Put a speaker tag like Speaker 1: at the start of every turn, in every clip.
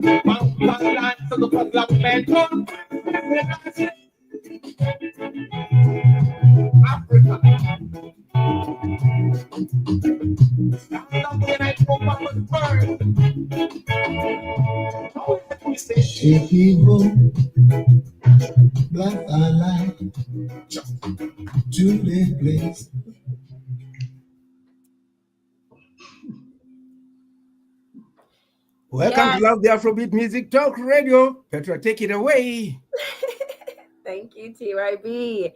Speaker 1: Land to the Parlamento. Africa. When I spoke up with birds, we say, people, black are like to the place. Welcome to Love the Afrobeat Music Talk Radio. Petra, take it away.
Speaker 2: Thank you, TYB.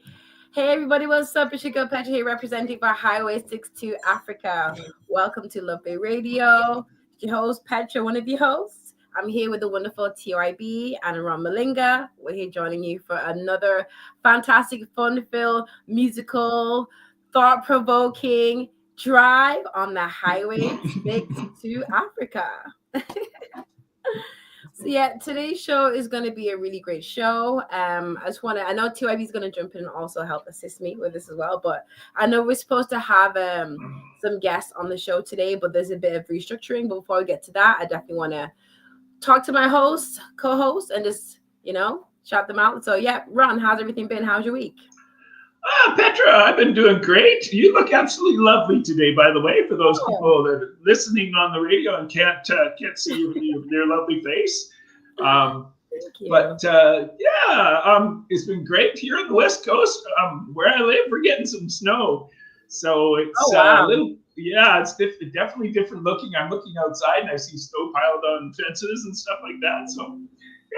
Speaker 2: Hey everybody, what's up? It's your girl Petra here representing for Highway 62 Africa. Welcome to Love Bay Radio. Your host Petra, one of your hosts. I'm here with the wonderful TYB and Ron Malinga. We're here joining you for another fantastic, fun-filled, musical, thought-provoking drive on the Highway 62 Africa. So yeah, today's show is going to be a really great show. I know TYB is going to jump in and also help assist me with this as well. But I know we're supposed to have some guests on the show today, but there's a bit of restructuring. But before we get to that, I definitely want to talk to my co-host, and just, shout them out. So yeah, Ron, how's everything been? How's your week?
Speaker 3: Petra, I've been doing great. You look absolutely lovely today, by the way, for those people that are listening on the radio and can't see their lovely face.
Speaker 2: Thank you.
Speaker 3: But it's been great here on the West Coast. Where I live, we're getting some snow. So it's it's definitely different looking. I'm looking outside and I see snow piled on fences and stuff like that. So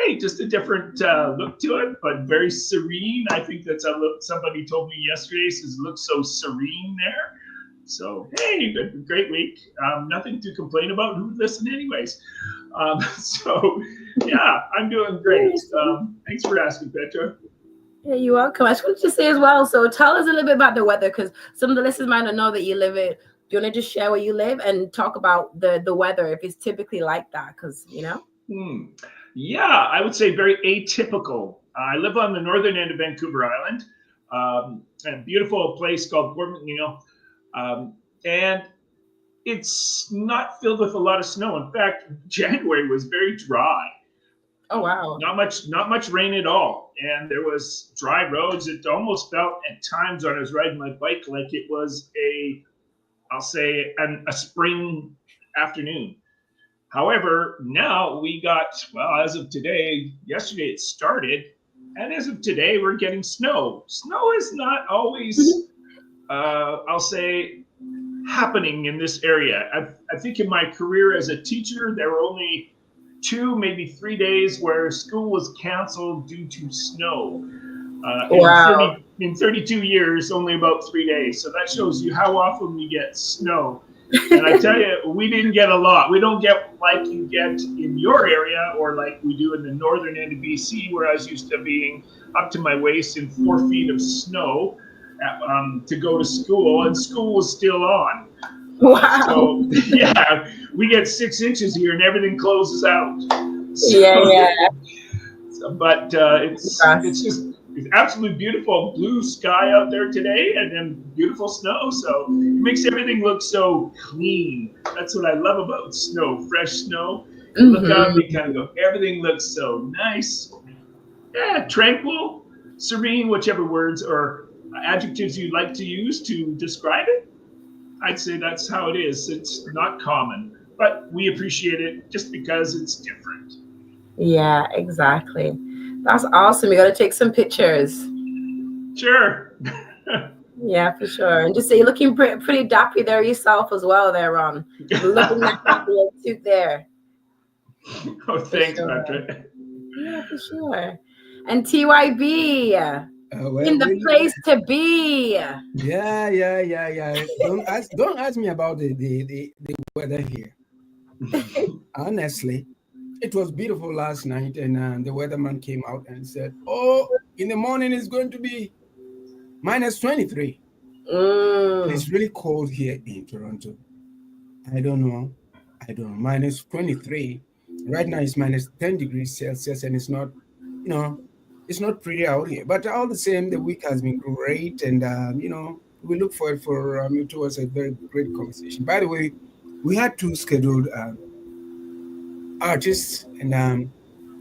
Speaker 3: hey, just a different look to it, but very serene. I think that's a look somebody told me yesterday, says, look so serene there. So, hey, great week. Nothing to complain about. Who would listen anyways? So, yeah, I'm doing great. Thanks for asking, Petra.
Speaker 2: Yeah, you're welcome. I just wanted to say as well, so tell us a little bit about the weather, because some of the listeners might not know that you live it. Do you want to just share where you live and talk about the weather, if it's typically like that? Because,
Speaker 3: Yeah, I would say very atypical. I live on the northern end of Vancouver Island, a beautiful place called Port McNeill, and it's not filled with a lot of snow. In fact, January was very dry.
Speaker 2: Oh wow!
Speaker 3: Not much rain at all, and there was dry roads. It almost felt at times when I was riding my bike like it was a spring afternoon. However, now we got, as of today, yesterday it started, and as of today, we're getting snow. Snow is not always, happening in this area. I think in my career as a teacher, there were only 2, maybe 3 days where school was canceled due to snow. In 32 years, only about 3 days. So that shows you how often we get snow. And I tell you, we didn't get a lot. We don't get like you get in your area or like we do in the northern end of BC, where I was used to being up to my waist in 4 feet of snow to go to school, and school was still on.
Speaker 2: Wow.
Speaker 3: So, yeah, we get 6 inches here and everything closes out. So,
Speaker 2: yeah.
Speaker 3: But it's absolutely beautiful blue sky out there today, and then beautiful snow. So it makes everything look so clean. That's what I love about snow, fresh snow. You look out and you kind of go, everything looks so nice. Yeah, tranquil, serene, whichever words or adjectives you'd like to use to describe it. I'd say that's how it is. It's not common, but we appreciate it just because it's different.
Speaker 2: Yeah, exactly. That's awesome. We got to take some pictures.
Speaker 3: Sure.
Speaker 2: Yeah, for sure. And just say you're looking pretty dapper there yourself as well there, Ron. Looking at that suit there.
Speaker 3: Oh, thanks, Patrick.
Speaker 2: Yeah, for sure. And TYB, in the place to be.
Speaker 1: Yeah. Don't ask me about the weather here. Honestly. It was beautiful last night, and the weatherman came out and said, in the morning it's going to be minus 23. It's really cold here in Toronto. I don't know. Minus 23. Right now it's minus 10 degrees Celsius, and it's not, it's not pretty out here. But all the same, the week has been great, and, we look forward towards a very great conversation. By the way, we had 2 scheduled artists, and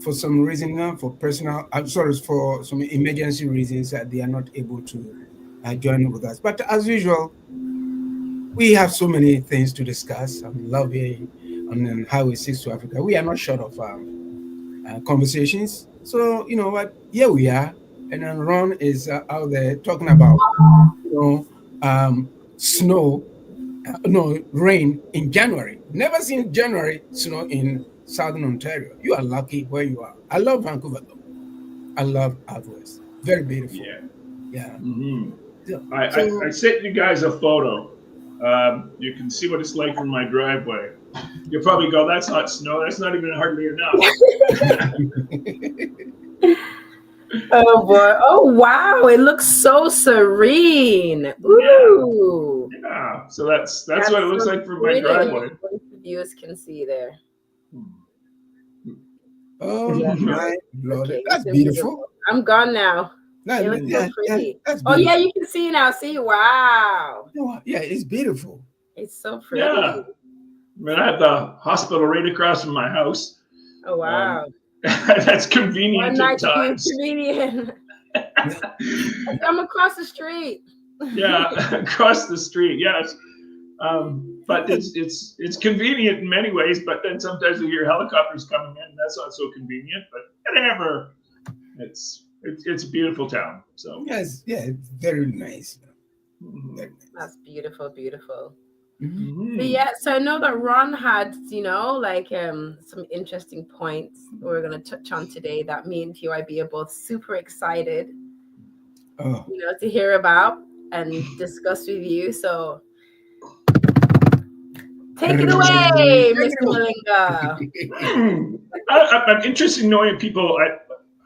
Speaker 1: for some reason, for personal, I'm sorry, for some emergency reasons, they are not able to join with us. But as usual, we have so many things to discuss. I love here on Highway 6 to Africa. We are not short of conversations. So, you know what? Here we are. And then Ron is out there talking about, snow, no, rain in January. Never seen January snow in Southern Ontario. You are lucky where you are. I love Vancouver, though. I love out west. Very beautiful. Yeah.
Speaker 3: Mm-hmm. I sent you guys a photo. You can see what it's like from my driveway. You'll probably go, that's not snow. That's not even hardly enough.
Speaker 2: Oh boy! Oh wow! It looks so serene. Ooh.
Speaker 3: Yeah. So that's what it looks like from my driveway.
Speaker 2: What the viewers can see there.
Speaker 1: Oh my Lord, okay, that's beautiful.
Speaker 2: I'm gone now. It looks so pretty. Oh yeah, you can see now. See, wow.
Speaker 1: Yeah, it's beautiful.
Speaker 2: It's so pretty.
Speaker 3: Yeah. I mean, I have the hospital right across from my house.
Speaker 2: Oh wow.
Speaker 3: That's convenient at times.
Speaker 2: Convenient. I'm across the street.
Speaker 3: Yeah, across the street. Yes. But it's convenient in many ways. But then sometimes we hear helicopters coming in, and that's not so convenient. But whatever. It's a beautiful town. So
Speaker 1: yes, yeah, it's very nice.
Speaker 2: Mm-hmm. That's beautiful, beautiful.
Speaker 3: Mm-hmm.
Speaker 2: But yeah, so I know that Ron had, some interesting points we're going to touch on today that me and TYB are both super excited, to hear about and discuss with you. So take it away, Mr. Malinga.
Speaker 3: I'm interested in knowing people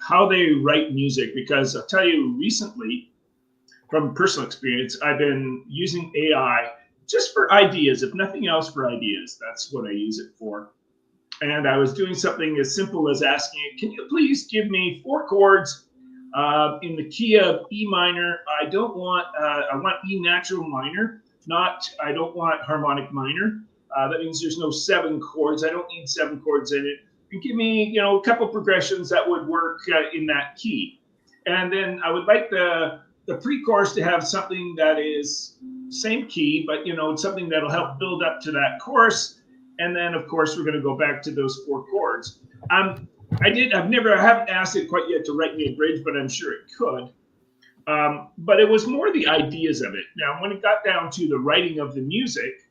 Speaker 3: how they write music, because I'll tell you, recently, from personal experience, I've been using AI just for ideas, if nothing else, for ideas. That's what I use it for. And I was doing something as simple as asking it, can you please give me 4 chords in the key of E minor? I want E natural minor, I don't want harmonic minor. That means there's no 7 chords. I don't need 7 chords in it. And give me, a couple progressions that would work in that key. And then I would like the pre-chorus to have something that is same key, but something that'll help build up to that chorus. And then of course we're going to go back to those 4 chords. I haven't asked it quite yet to write me a bridge, but I'm sure it could. But it was more the ideas of it. Now, when it got down to the writing of the music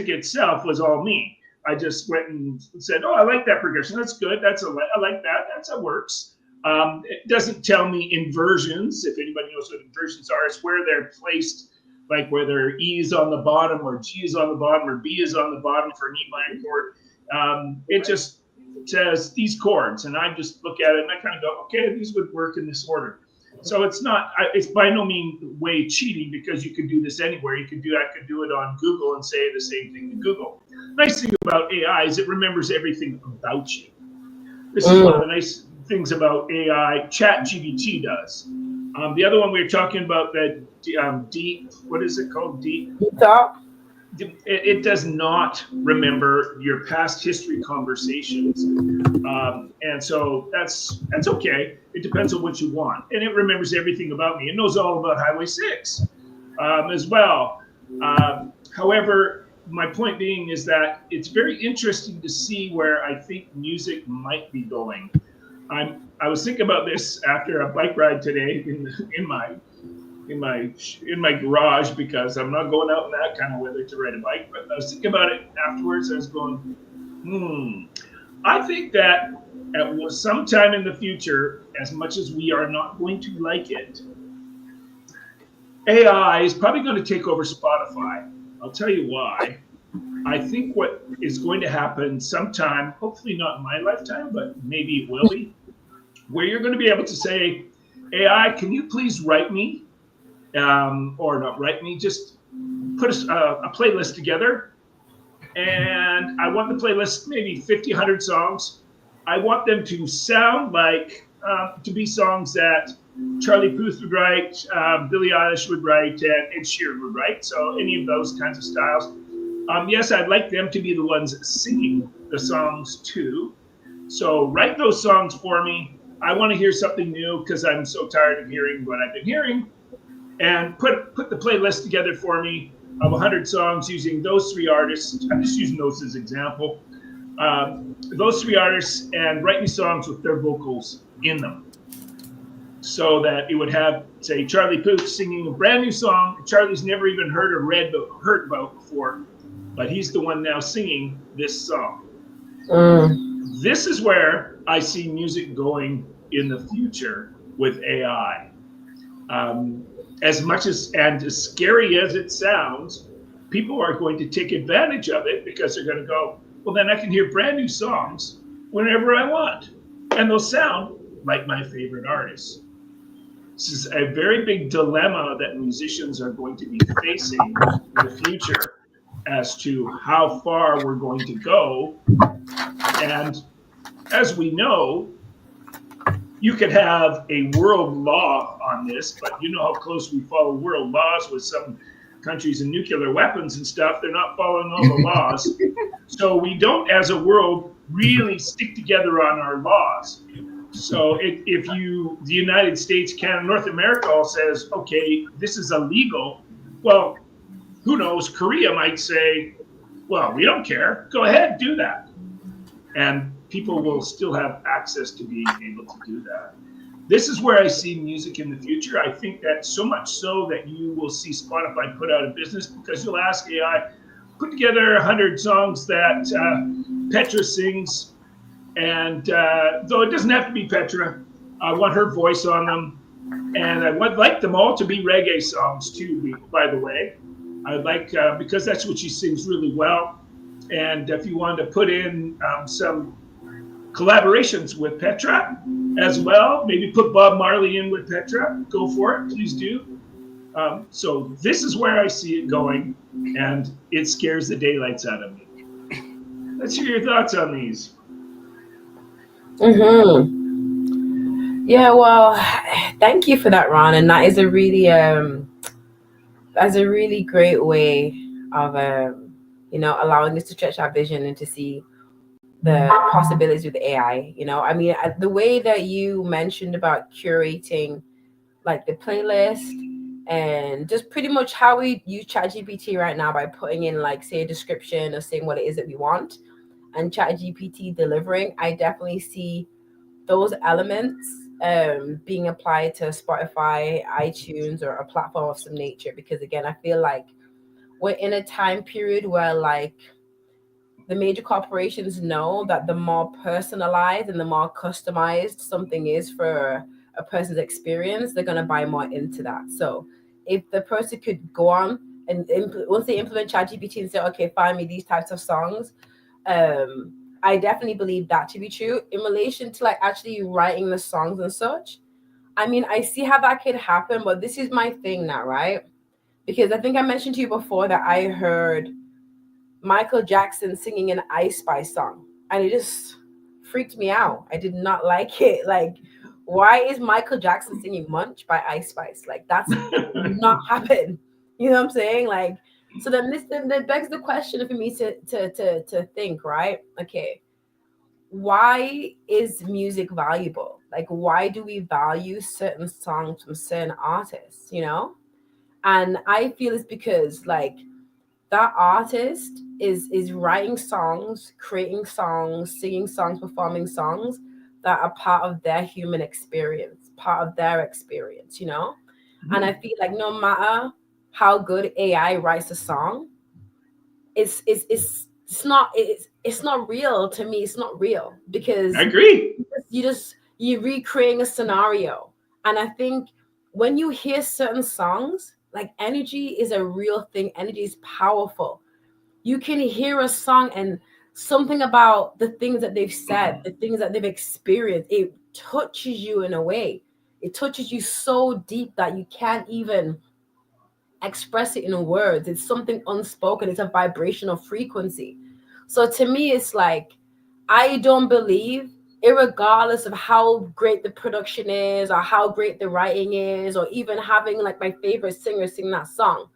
Speaker 3: itself was all me. I just went and said, oh, I like that progression. That's good. I like that. That works. It doesn't tell me inversions. If anybody knows what inversions are, it's where they're placed, like whether E is on the bottom or G is on the bottom or B is on the bottom for an E minor chord. It just says these chords, and I just look at it and I kind of go, okay, these would work in this order. So it's by no means way cheating, because you could do this anywhere. I could do it on Google and say the same thing to Google. Nice thing about AI is it remembers everything about you. This is one of the nice things about AI. ChatGPT does. The other one we were talking about, that deep, what is it called? Deep Talk. It does not remember your past history conversations, and so that's okay. It depends on what you want, and it remembers everything about me. It knows all about Highway 6 as well. However, my point being is that it's very interesting to see where I think music might be going. I was thinking about this after a bike ride today in my garage, because I'm not going out in that kind of weather to ride a bike. But I was thinking about it afterwards. I was going, I think that at some time in the future, as much as we are not going to like it, AI is probably going to take over Spotify. I'll tell you why. I think what is going to happen sometime, hopefully not in my lifetime, but maybe it will be, where you're going to be able to say, AI, can you please write me? Or not write me, just put a playlist together. And I want the playlist, maybe 50, 100 songs. I want them to sound like, to be songs that Charlie Puth would write, Billie Eilish would write, and Ed Sheeran would write. So any of those kinds of styles. Yes, I'd like them to be the ones singing the songs too. So write those songs for me. I want to hear something new because I'm so tired of hearing what I've been hearing. And put the playlist together for me of 100 songs using those three artists. I'm just using those as example. Those three artists, and write me songs with their vocals in them, so that it would have, say, Charlie Puth singing a brand new song Charlie's never even heard or heard about before, but he's the one now singing this song. This is where I see music going in the future with AI. As much as, and as scary as it sounds, people are going to take advantage of it because they're going to go, well, then I can hear brand new songs whenever I want, and they'll sound like my favorite artists. This is a very big dilemma that musicians are going to be facing in the future as to how far we're going to go. And as we know, you could have a world law on this, but you know how close we follow world laws with some countries and nuclear weapons and stuff. They're not following all the laws. So we don't, as a world, really stick together on our laws. So if the United States, Canada, North America all says, okay, this is illegal, well, who knows? Korea might say, well, we don't care. Go ahead, do that. And people will still have access to being able to do that. This is where I see music in the future. I think that so much so that you will see Spotify put out of business because you'll ask AI, put together 100 songs that Petra sings. And though it doesn't have to be Petra, I want her voice on them. And I would like them all to be reggae songs too, by the way. I'd like, because that's what she sings really well. And if you wanted to put in some collaborations with Petra as well, maybe put Bob Marley in with Petra, go for it, please do. So this is where I see it going, and it scares the daylights out of me. Let's hear your thoughts on these.
Speaker 2: Yeah, well, thank you for that, Ron. And that is a really great way of allowing us to stretch our vision and to see the possibilities with AI. I mean, the way that you mentioned about curating like the playlist and just pretty much how we use ChatGPT right now by putting in, like, say, a description or saying what it is that we want, and ChatGPT delivering, I definitely see those elements being applied to Spotify, iTunes, or a platform of some nature. Because again, I feel like we're in a time period where, like, the major corporations know that the more personalized and the more customized something is for a person's experience, they're going to buy more into that. So if the person could go on and once they implement ChatGPT and say, okay, find me these types of songs, I definitely believe that to be true. In relation to, like, actually writing the songs and such, I mean, I see how that could happen, but this is my thing now, right? Because I think I mentioned to you before that I heard Michael Jackson singing an Ice Spice song, and it just freaked me out. I did not like it. Like, why is Michael Jackson singing Munch by Ice Spice? Like, that's not happen. You know what I'm saying? Like, so then that begs the question for me to think, right? Okay, why is music valuable? Like, why do we value certain songs from certain artists, And I feel it's because, like, that artist is writing songs, creating songs, singing songs, performing songs that are part of their human experience, part of their experience, And I feel like no matter how good AI writes a song, it's not real to me. It's not real because
Speaker 3: I agree.
Speaker 2: You recreating a scenario. And I think when you hear certain songs, like, energy is a real thing. Energy is powerful. You can hear a song and something about the things that they've said, the things that they've experienced, it touches you in a way. It touches you so deep that you can't even express it in words. It's something unspoken. It's a vibrational frequency. So to me, it's like, I don't believe, irregardless of how great the production is or how great the writing is, or even having, like, my favorite singer sing that song,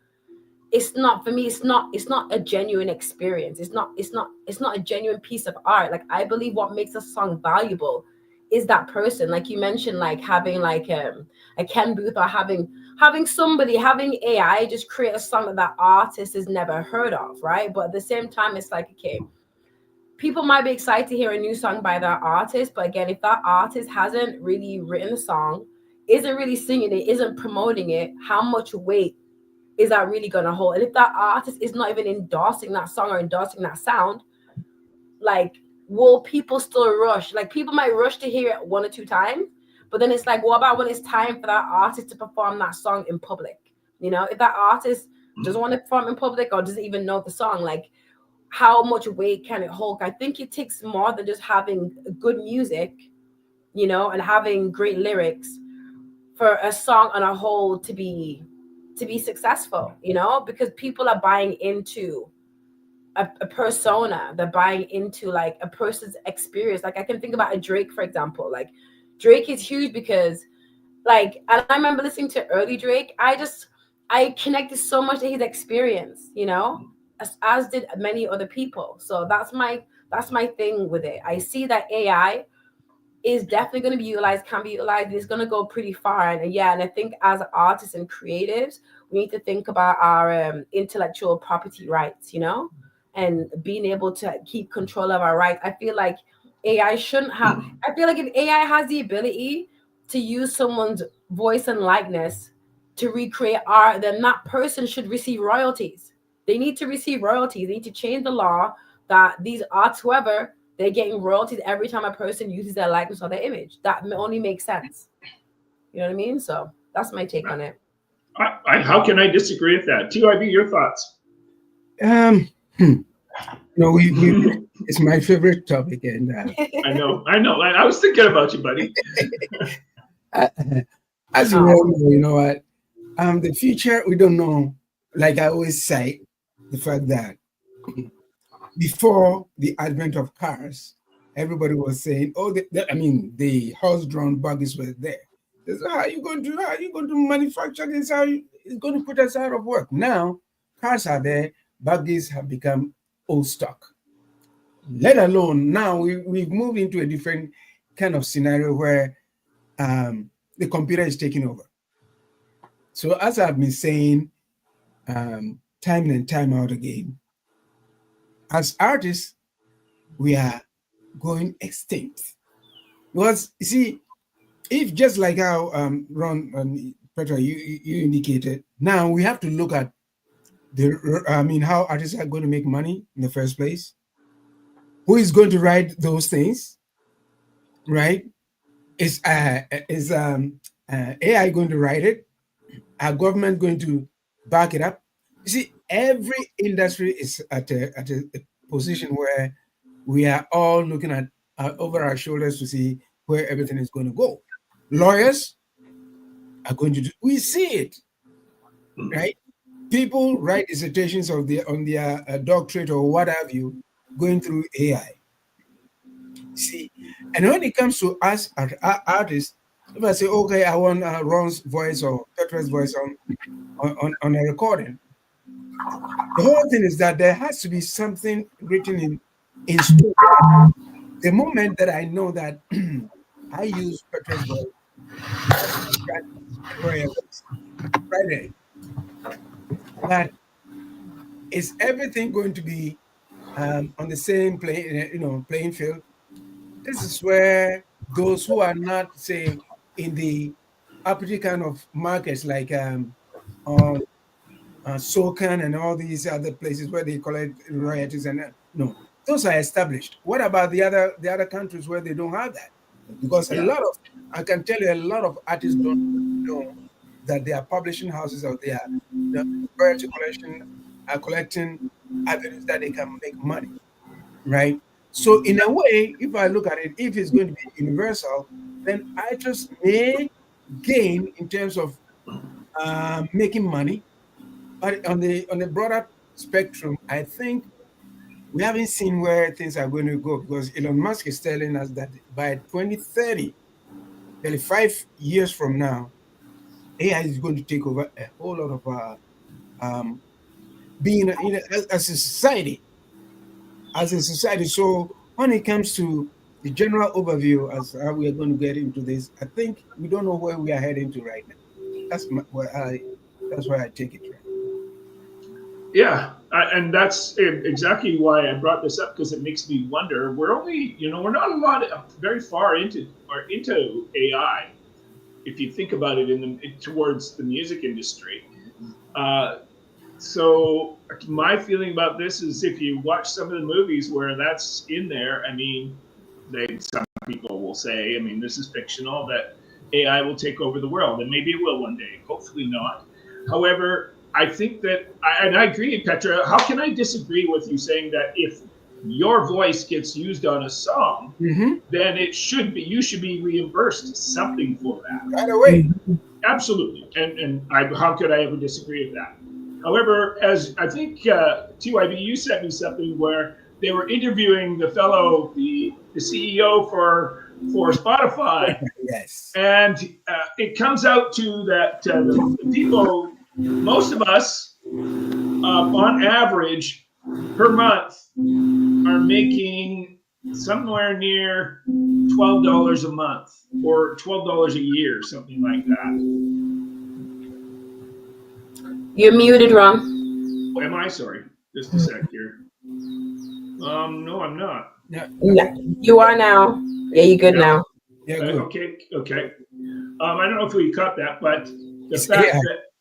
Speaker 2: it's not, for me, it's not a genuine experience. It's not a genuine piece of art. Like, I believe what makes a song valuable is that person, like you mentioned, like having like a Ken Booth, or having somebody, having AI just create a song that that artist has never heard of, right? But at the same time, it's like, okay, people might be excited to hear a new song by that artist, but again, if that artist hasn't really written a song, isn't really singing it, isn't promoting it, how much weight is that really going to hold? And if that artist is not even endorsing that song or endorsing that sound, like, will people still rush? Like, people might rush to hear it one or two times, but then it's like, what about when it's time for that artist to perform that song in public? You know, if that artist doesn't want to perform in public or doesn't even know the song, like, how much weight can it hold? I think it takes more than just having good music, you know, and having great lyrics for a song on a whole to be successful, you know, because people are buying into a persona, they're buying into like a person's experience. Like, I can think about a Drake, for example. Like, Drake is huge because, like, and I remember listening to early Drake, I connected so much to his experience, you know, as did many other people. So that's my thing with it. I see that AI is definitely going to be utilized, can be utilized. It's going to go pretty far. And yeah, and I think as artists and creatives, we need to think about our intellectual property rights, you know, and being able to keep control of our rights. I feel like AI shouldn't have, I feel like if AI has the ability to use someone's voice and likeness to recreate art, then that person should receive royalties. They need to receive royalties. They need to change the law that these arts, whoever, they're getting royalties every time a person uses their likeness or their image. That only makes sense. You know what I mean? So that's my take on it.
Speaker 3: How can I disagree with that? TYB, your thoughts?
Speaker 1: No, it's my favorite topic, and
Speaker 3: I know. I was thinking about you, buddy.
Speaker 1: As you well know, you know what? The future, we don't know. Like I always say, the fact that before the advent of cars, everybody was saying, "Oh, the horse-drawn buggies were there." So how are you going to manufacture this? It's going to put us out of work? Now, cars are there, buggies have become old stock. Let alone now we've moved into a different kind of scenario where the computer is taking over. So as I've been saying, time and time out again, as artists, we are going extinct. Because you see, if just like how Ron and Petra you indicated, now we have to look at how artists are going to make money in the first place. Who is going to write those things, right? Is AI going to write it? Are government going to back it up? You see, every industry is at a position where we are all looking at over our shoulders to see where everything is going to go. Lawyers are going to do. We see it, right? People write dissertations on their doctorate or what have you, going through AI. See, and when it comes to us as artists, if I say, okay, I want Ron's voice or Petra's voice on a recording, the whole thing is that there has to be something written in stone. The moment that I know that I use Petra's voice, royalties, right there. But is everything going to be on the same playing field? This is where those who are not, say, in the uppity kind of markets like on SOCAN and all these other places where they collect royalties and no, those are established. What about the other countries where they don't have that? Because I can tell you, a lot of artists don't know that there are publishing houses out there, royalty collection are collecting avenues that they can make money, right? So in a way, if I look at it, if it's going to be universal, then artists may gain in terms of making money. But on the broader spectrum, I think we haven't seen where things are going to go, because Elon Musk is telling us that by 2030, 35 years from now, AI is going to take over a whole lot of being as a society, So when it comes to the general overview as how we are going to get into this, I think we don't know where we are heading to right now. That's why I take it right.
Speaker 3: Yeah, and that's exactly why I brought this up, because it makes me wonder. We're only, we're not a lot very far into AI. If you think about it towards the music industry. So my feeling about this is, if you watch some of the movies where that's in there, I mean, some people will say, I mean, this is fictional, that AI will take over the world, and maybe it will one day. Hopefully not. However, I think that, and I agree, Petra. How can I disagree with you saying that if your voice gets used on a song, then you should be reimbursed something for that
Speaker 1: right away?
Speaker 3: Absolutely, and how could I ever disagree with that? However, as I think TYB, you sent me something where they were interviewing the CEO for Spotify.
Speaker 1: Yes.
Speaker 3: And it comes out to that the people, most of us, on average, per month, are making somewhere near $12 a month or $12 a year, something like that.
Speaker 2: You're muted, Ron.
Speaker 3: Oh, am I? Sorry. Just a sec here. No, I'm not.
Speaker 2: Yeah, you are now. Yeah, you're good now.
Speaker 1: Yeah, good.
Speaker 3: Okay. I don't know if we caught that, but the fact that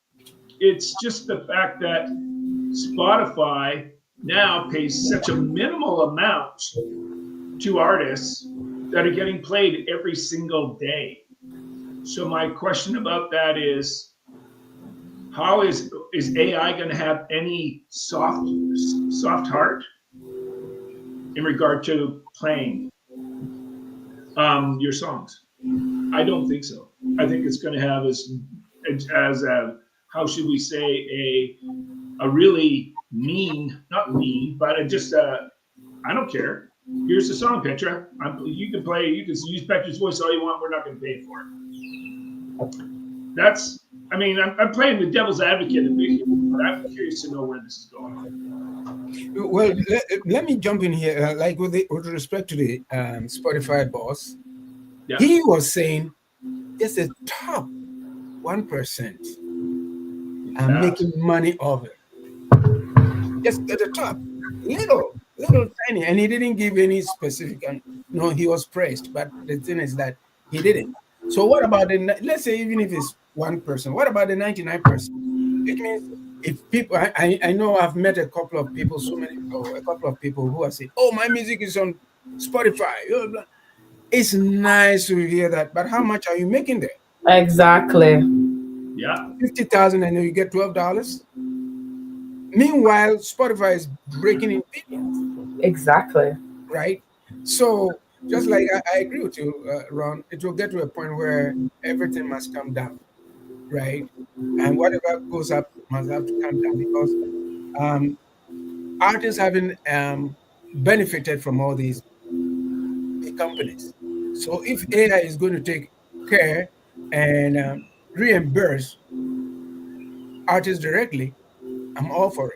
Speaker 3: it's just the fact that Spotify now pays such a minimal amount to artists that are getting played every single day. So my question about that is, how is AI going to have any soft heart in regard to playing your songs? I don't think so. I think it's going to have as a, how should we say, a really not mean, but I don't care. Here's the song, Petra. You can use Petra's voice all you want. We're not going to pay for it. I'm playing the devil's advocate a bit, but I'm curious to know where this is going.
Speaker 1: Well, let me jump in here. Like with respect to the Spotify boss, he was saying just the top 1% are making money of it. Just at the top, little tiny, and he didn't give any specific. No, he was praised, but the thing is that he didn't. So what about let's say even if it's 1%, what about the 99%? It means if people, I know I've met a couple of people who are saying, "Oh, my music is on Spotify." It's nice to hear that, but how much are you making there?
Speaker 2: Exactly.
Speaker 3: Yeah,
Speaker 1: 50,000, and you get $12. Meanwhile, Spotify is breaking in billions.
Speaker 2: Exactly.
Speaker 1: Right. So just like I agree with you, Ron, it will get to a point where everything must come down, right? And whatever goes up must have to come down, because artists haven't benefited from all these big companies. So if AI is going to take care and reimburse artists directly, I'm all for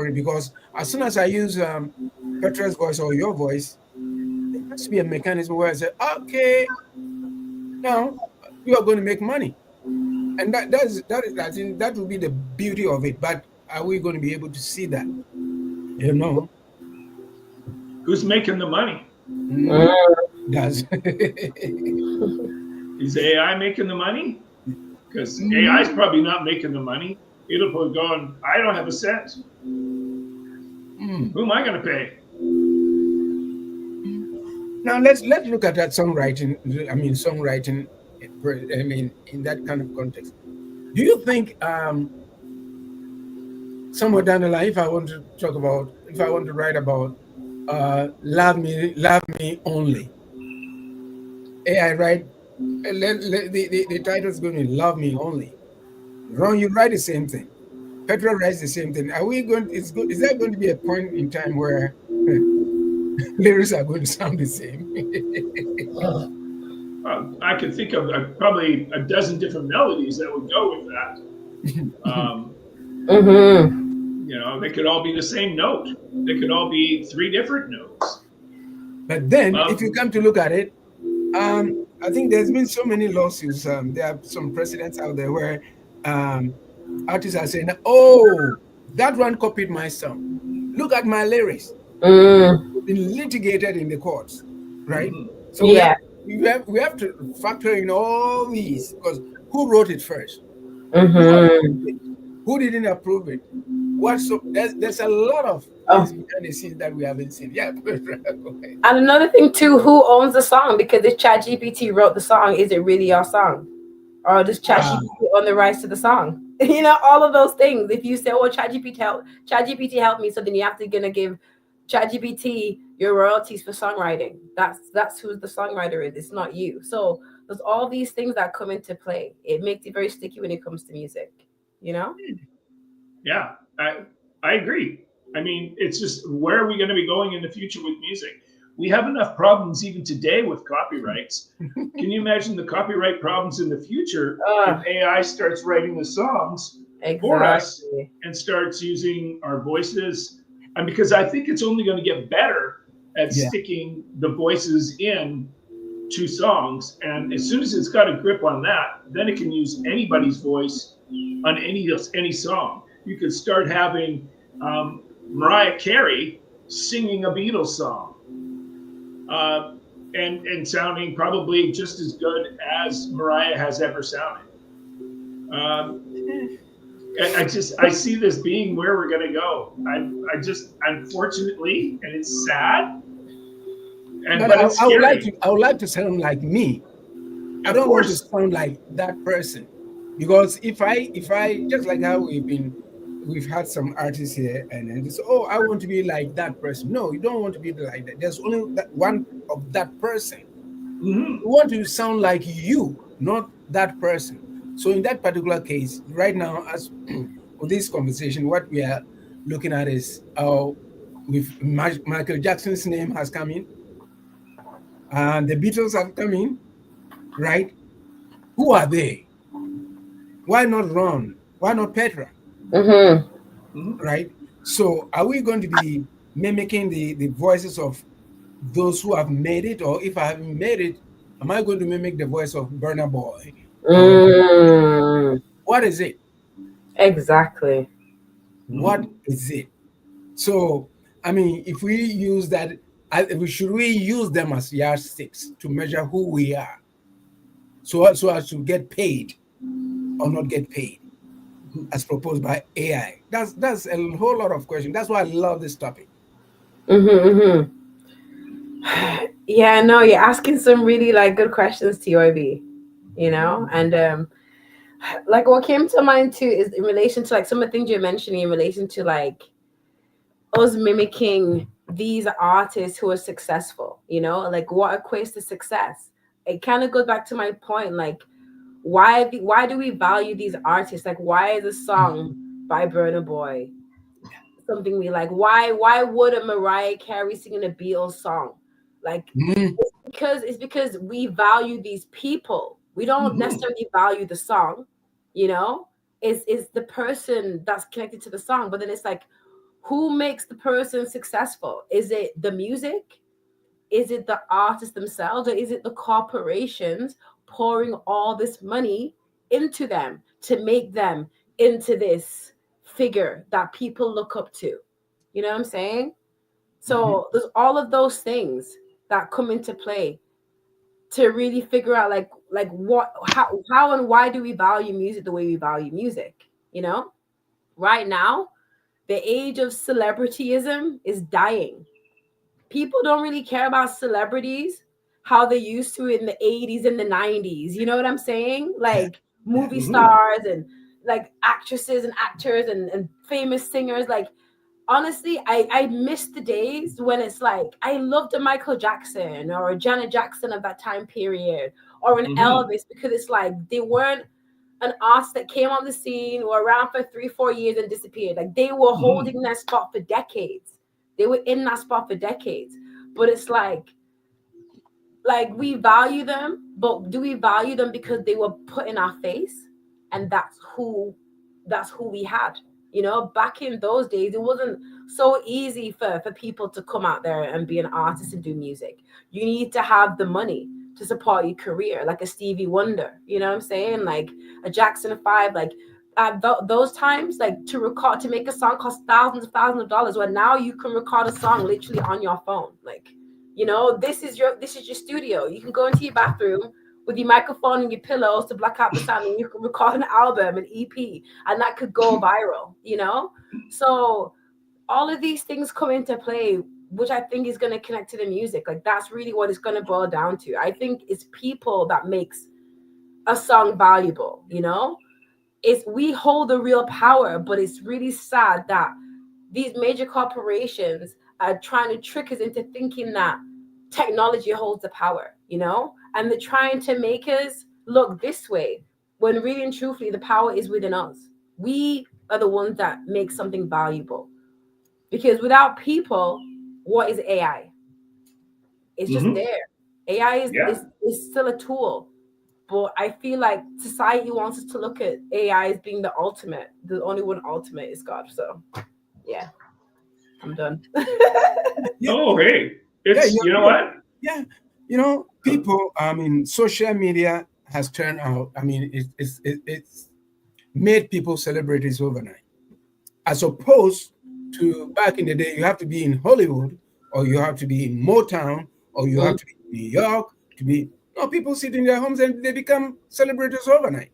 Speaker 1: it. Because as soon as I use Petra's voice or your voice, there has to be a mechanism where I say, okay, now you are going to make money. And that is I think that will be the beauty of it. But are we going to be able to see that? You know.
Speaker 3: Who's making the money?
Speaker 1: Does
Speaker 3: is AI making the money? Because AI is probably not making the money. It'll be going, I don't have a cent. Who am I going to pay?
Speaker 1: Now let's look at that songwriting. In that kind of context, do you think somewhere down the line, if I want to write about love me only, AI write the title is going to be Love Me Only. Ron, you write the same thing. Petra writes the same thing. Is that going to be a point in time where lyrics are going to sound the same?
Speaker 3: I could think of probably a dozen different melodies that would go with that. Um,
Speaker 2: Mm-hmm.
Speaker 3: you know, they could all be the same note. They could all be three different notes.
Speaker 1: But then, if you
Speaker 3: Um,
Speaker 1: come to look at it, I think there's been so many lawsuits. There are some precedents out there where um, artists are saying, "Oh, that one copied my song. Look at my lyrics."
Speaker 2: Mm.
Speaker 1: Been litigated in the courts, right?
Speaker 3: mhm.
Speaker 1: So
Speaker 2: Yeah.
Speaker 1: we have to factor in all these because who wrote it first? Who approved
Speaker 2: Mm-hmm.
Speaker 1: it? Who didn't approve it? What? So there's a lot of
Speaker 2: Oh,
Speaker 1: things behind the scenes that we haven't seen. Yeah, go ahead.
Speaker 2: and another thing too, who owns the song? Because if ChatGPT wrote the song, is it really your song? Or does
Speaker 1: Ah,
Speaker 2: ChatGPT own the rights to the song? You know, all of those things. If you say, "Oh, ChatGPT help me," so then you have to gonna give ChatGPT your royalties for songwriting. That's who the songwriter is. It's not you. So there's all these things that come into play. It makes it very sticky when it comes to music. You know?
Speaker 3: Yeah, I agree. I mean, it's just where are we going to be going in the future with music? We have enough problems even today with copyrights. Can you imagine the copyright problems in the future if
Speaker 2: Uh,
Speaker 3: AI starts writing the songs for us
Speaker 2: exactly.
Speaker 3: and starts using our voices? And because I think it's only going to get better at
Speaker 1: yeah.
Speaker 3: sticking the voices in to songs. And as soon as it's got a grip on that, then it can use anybody's voice on any song. You could start having Mariah Carey singing a Beatles song, uh, and sounding probably just as good as Mariah has ever sounded. Um, I see this being where we're going to go. I just unfortunately, and it's sad, and
Speaker 1: But
Speaker 3: but it's
Speaker 1: I
Speaker 3: scary.
Speaker 1: would like to sound like me. I
Speaker 3: Of
Speaker 1: don't want to
Speaker 3: course.
Speaker 1: sound like that person because if I just like how we've had some artists here and then they say, oh, I want to be like that person. No, you don't want to be like that. There's only that one of that person.
Speaker 3: Mm-hmm.
Speaker 1: You want to sound like you, not that person. So in that particular case, right now, as with this conversation, what we are looking at is with Michael Jackson's name has come in, and the Beatles have come in, right? Who are they? Why not Ron? Why not Petra?
Speaker 2: Mm-hmm.
Speaker 3: Mm-hmm.
Speaker 1: Right? So are we going to be mimicking the voices of those who have made it? Or if I haven't made it, am I going to mimic the voice of Burner Boy? Or
Speaker 2: Mm.
Speaker 1: what is it?
Speaker 2: Exactly.
Speaker 1: What
Speaker 3: Mm-hmm.
Speaker 1: is it? So, I mean, if we use that, should we use them as yardsticks to measure who we are? So as to get paid or not get paid, as proposed by AI? That's a whole lot of questions. That's why I love this topic.
Speaker 2: Mm-hmm, mm-hmm. Yeah, no, you're asking some really like good questions, TYB. You know, and like what came to mind too is in relation to like some of the things you're mentioning in relation to like us mimicking these artists who are successful. You know, like what equates to success. It kind of goes back to my point, like why do we value these artists? Like why is a song by Burna Boy something we like? Why would a Mariah Carey singing a Beatles song? Like
Speaker 1: Mm,
Speaker 2: it's because we value these people. We don't
Speaker 3: Mm-hmm.
Speaker 2: necessarily value the song, you know? Is the person that's connected to the song, but then it's like who makes the person successful? Is it the music? Is it the artists themselves, or is it the corporations pouring all this money into them to make them into this figure that people look up to? You know what I'm saying?
Speaker 1: mhm.
Speaker 2: So there's all of those things that come into play to really figure out like what how and why do we value music the way we value music, you know? Right now, the age of celebrityism is dying. People don't really care about celebrities how they used to in the 80s and the 90s. You know what I'm saying?
Speaker 1: Yeah,
Speaker 2: Like
Speaker 1: yeah.
Speaker 2: movie
Speaker 3: Mm-hmm.
Speaker 2: stars and like actresses and actors and famous singers. Like honestly, I miss the days when it's like I loved a Michael Jackson or a Janet Jackson of that time period or an
Speaker 3: Mm-hmm.
Speaker 2: Elvis, because it's like they weren't an artist that came on the scene, were around for 3-4 years and disappeared. Like they were
Speaker 3: Mm-hmm.
Speaker 2: holding that spot for decades. They were in that spot for decades. But it's like we value them, but do we value them because they were put in our face and that's who that's who we had. Back in those days, it wasn't so easy for people to come out there and be an artist and do music. You need to have the money to support your career, like a Stevie Wonder, you know what I'm saying? Like a Jackson 5, like at those times, like to make a song cost thousands of dollars, where now you can record a song literally on your phone. Like, this is your studio. You can go into your bathroom with your microphone and your pillows to block out the sound, and you can record an album, an EP, and that could go viral, So all of these things come into play, which I think is going to connect to the music. Like, that's really what it's going to boil down to. I think it's people that makes a song valuable, It's we hold the real power, but it's really sad that these major corporations are trying to trick us into thinking that technology holds the power, and they're trying to make us look this way, when really and truthfully the power is within us. We are the ones that make something valuable, because without people, what is AI? It's just there. AI is still a tool, but I feel like society wants us to look at AI as being the ultimate. The only one ultimate is God. So yeah, I'm done.
Speaker 3: Oh, hey, it's you know what?
Speaker 1: Yeah, people. I mean, social media has turned out. I mean, it's made people celebrities overnight, as opposed to back in the day. You have to be in Hollywood, or you have to be in Motown, or you have to be in New York to be. No, people sit in their homes and they become celebrities overnight.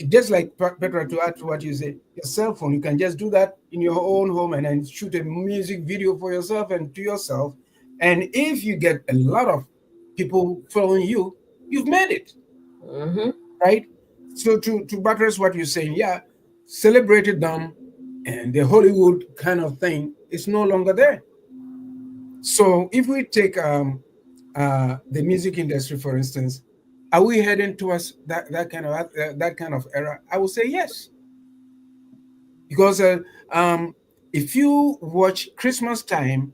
Speaker 1: Just like Petra, to add to what you say, your cell phone, you can just do that in your own home and then shoot a music video for yourself and to yourself. And if you get a lot of people following you, you've made it. Right? So to buttress what you're saying, yeah, celebrated them and the Hollywood kind of thing is no longer there. So if we take the music industry, for instance, are we heading towards that kind of era? I would say yes, because if you watch Christmas time,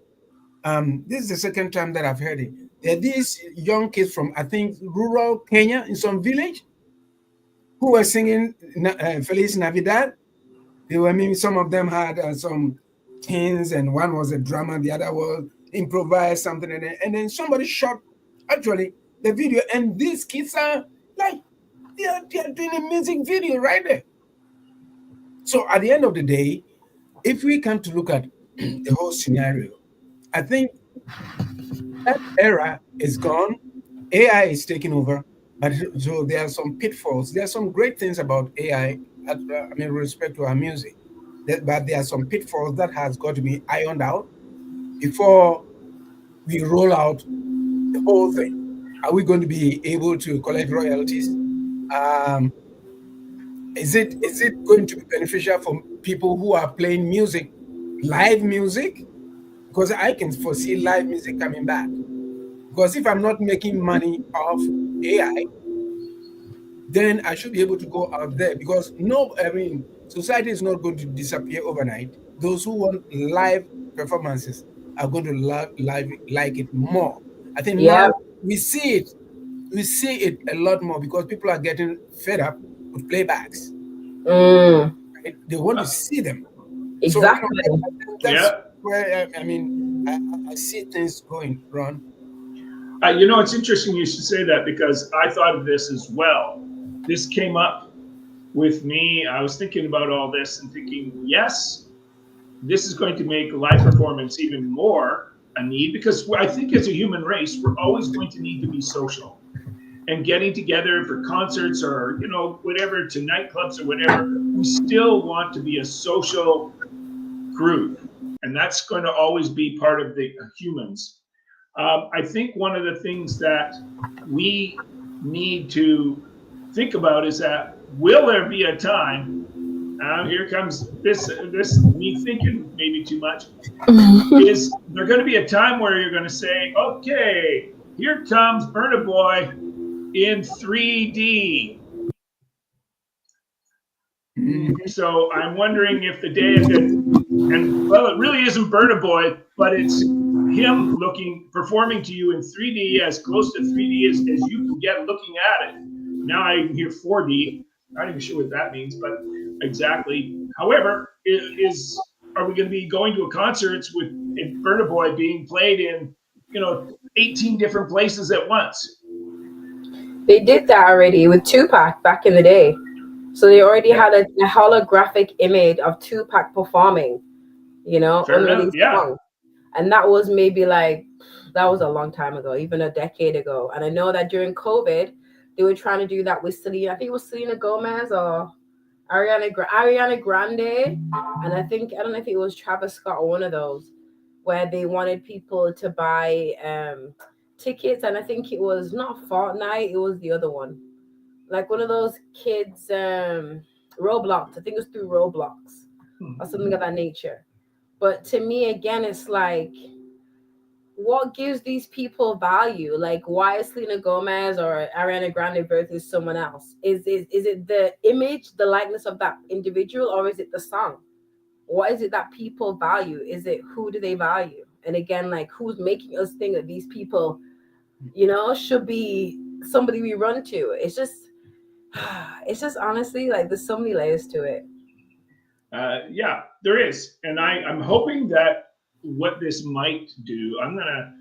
Speaker 1: this is the second time that I've heard it. There are these young kids from, I think, rural Kenya in some village who were singing Feliz Navidad. They were, maybe some of them had some teens, and one was a drummer, the other was improvised something, and then somebody shot actually the video, and these kids are like they are doing a music video right there. So at the end of the day, if we come to look at the whole scenario, I think that era is gone. AI is taking over, but so there are some pitfalls. There are some great things about AI. I mean, with respect to our music, but there are some pitfalls that has got to be ironed out before we roll out the whole thing. Are we going to be able to collect royalties? Is it going to be beneficial for people who are playing music, live music? Because I can foresee live music coming back. Because if I'm not making money off AI, then I should be able to go out there. Because society is not going to disappear overnight. Those who want live performances are going to like it more. I think now we see it a lot more because people are getting fed up with playbacks. Right? They want to see them.
Speaker 2: Exactly.
Speaker 1: So that's where I see things going, Ron.
Speaker 3: It's interesting you should say that, because I thought of this as well. This came up with me. I was thinking about all this and thinking, yes, this is going to make live performance even more a need, because I think as a human race, we're always going to need to be social. And getting together for concerts or, whatever, to nightclubs or whatever, we still want to be a social group. And that's going to always be part of the humans. I think one of the things that we need to think about is that, will there be a time, here comes this me thinking maybe too much, is there going to be a time where you're going to say, okay, here comes Burna Boy in 3D. So I'm wondering if the day that, and well, it really isn't Burna Boy, but it's him performing to you in 3D, as close to 3D as you can get looking at it. Now I hear 4D. I'm not even sure what that means, but exactly. However, are we going to be going to a concert with Burna Boy being played in 18 different places at once?
Speaker 2: They did that already with Tupac back in the day. So they already had a holographic image of Tupac performing,
Speaker 3: Fair enough.
Speaker 2: unreleased
Speaker 3: Yeah.
Speaker 2: songs. And that was maybe that was a long time ago, even a decade ago. And I know that during COVID, they were trying to do that with Selena. I think it was Selena Gomez or Ariana Grande. And I don't know if it was Travis Scott or one of those, where they wanted people to buy tickets. And I think it was not Fortnite, it was the other one. Like one of those kids, Roblox. I think it was through Roblox or something of that nature. But to me, again, it's like, what gives these people value? Like, why is Selena Gomez or Ariana Grande versus someone else? Is it the image, the likeness of that individual, or is it the song? What is it that people value? Is it who do they value? And again, like, who's making us think that these people, should be somebody we run to? It's just honestly, like, there's so many layers to it.
Speaker 3: Yeah, there is. And I'm hoping that what this might do, I'm going to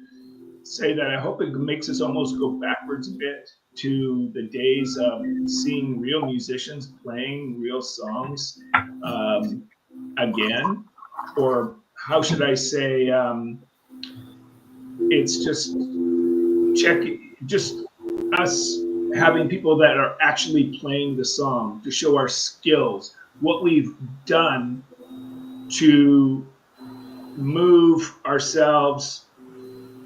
Speaker 3: say that I hope it makes us almost go backwards a bit to the days of seeing real musicians playing real songs again. Or how should I say, it's just us having people that are actually playing the song to show our skills, what we've done to move ourselves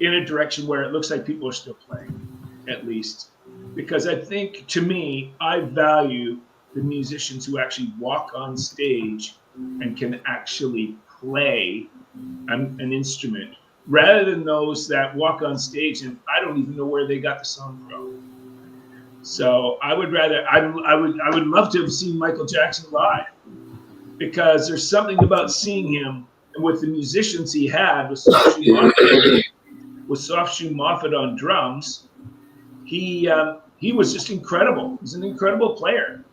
Speaker 3: in a direction where it looks like people are still playing, at least. Because I think, to me, I value the musicians who actually walk on stage and can actually play an instrument, rather than those that walk on stage and I don't even know where they got the song from. So I would love to have seen Michael Jackson live, because there's something about seeing him and with the musicians he had with Soft Shoe Moffat on drums. He was just incredible. He's an incredible player,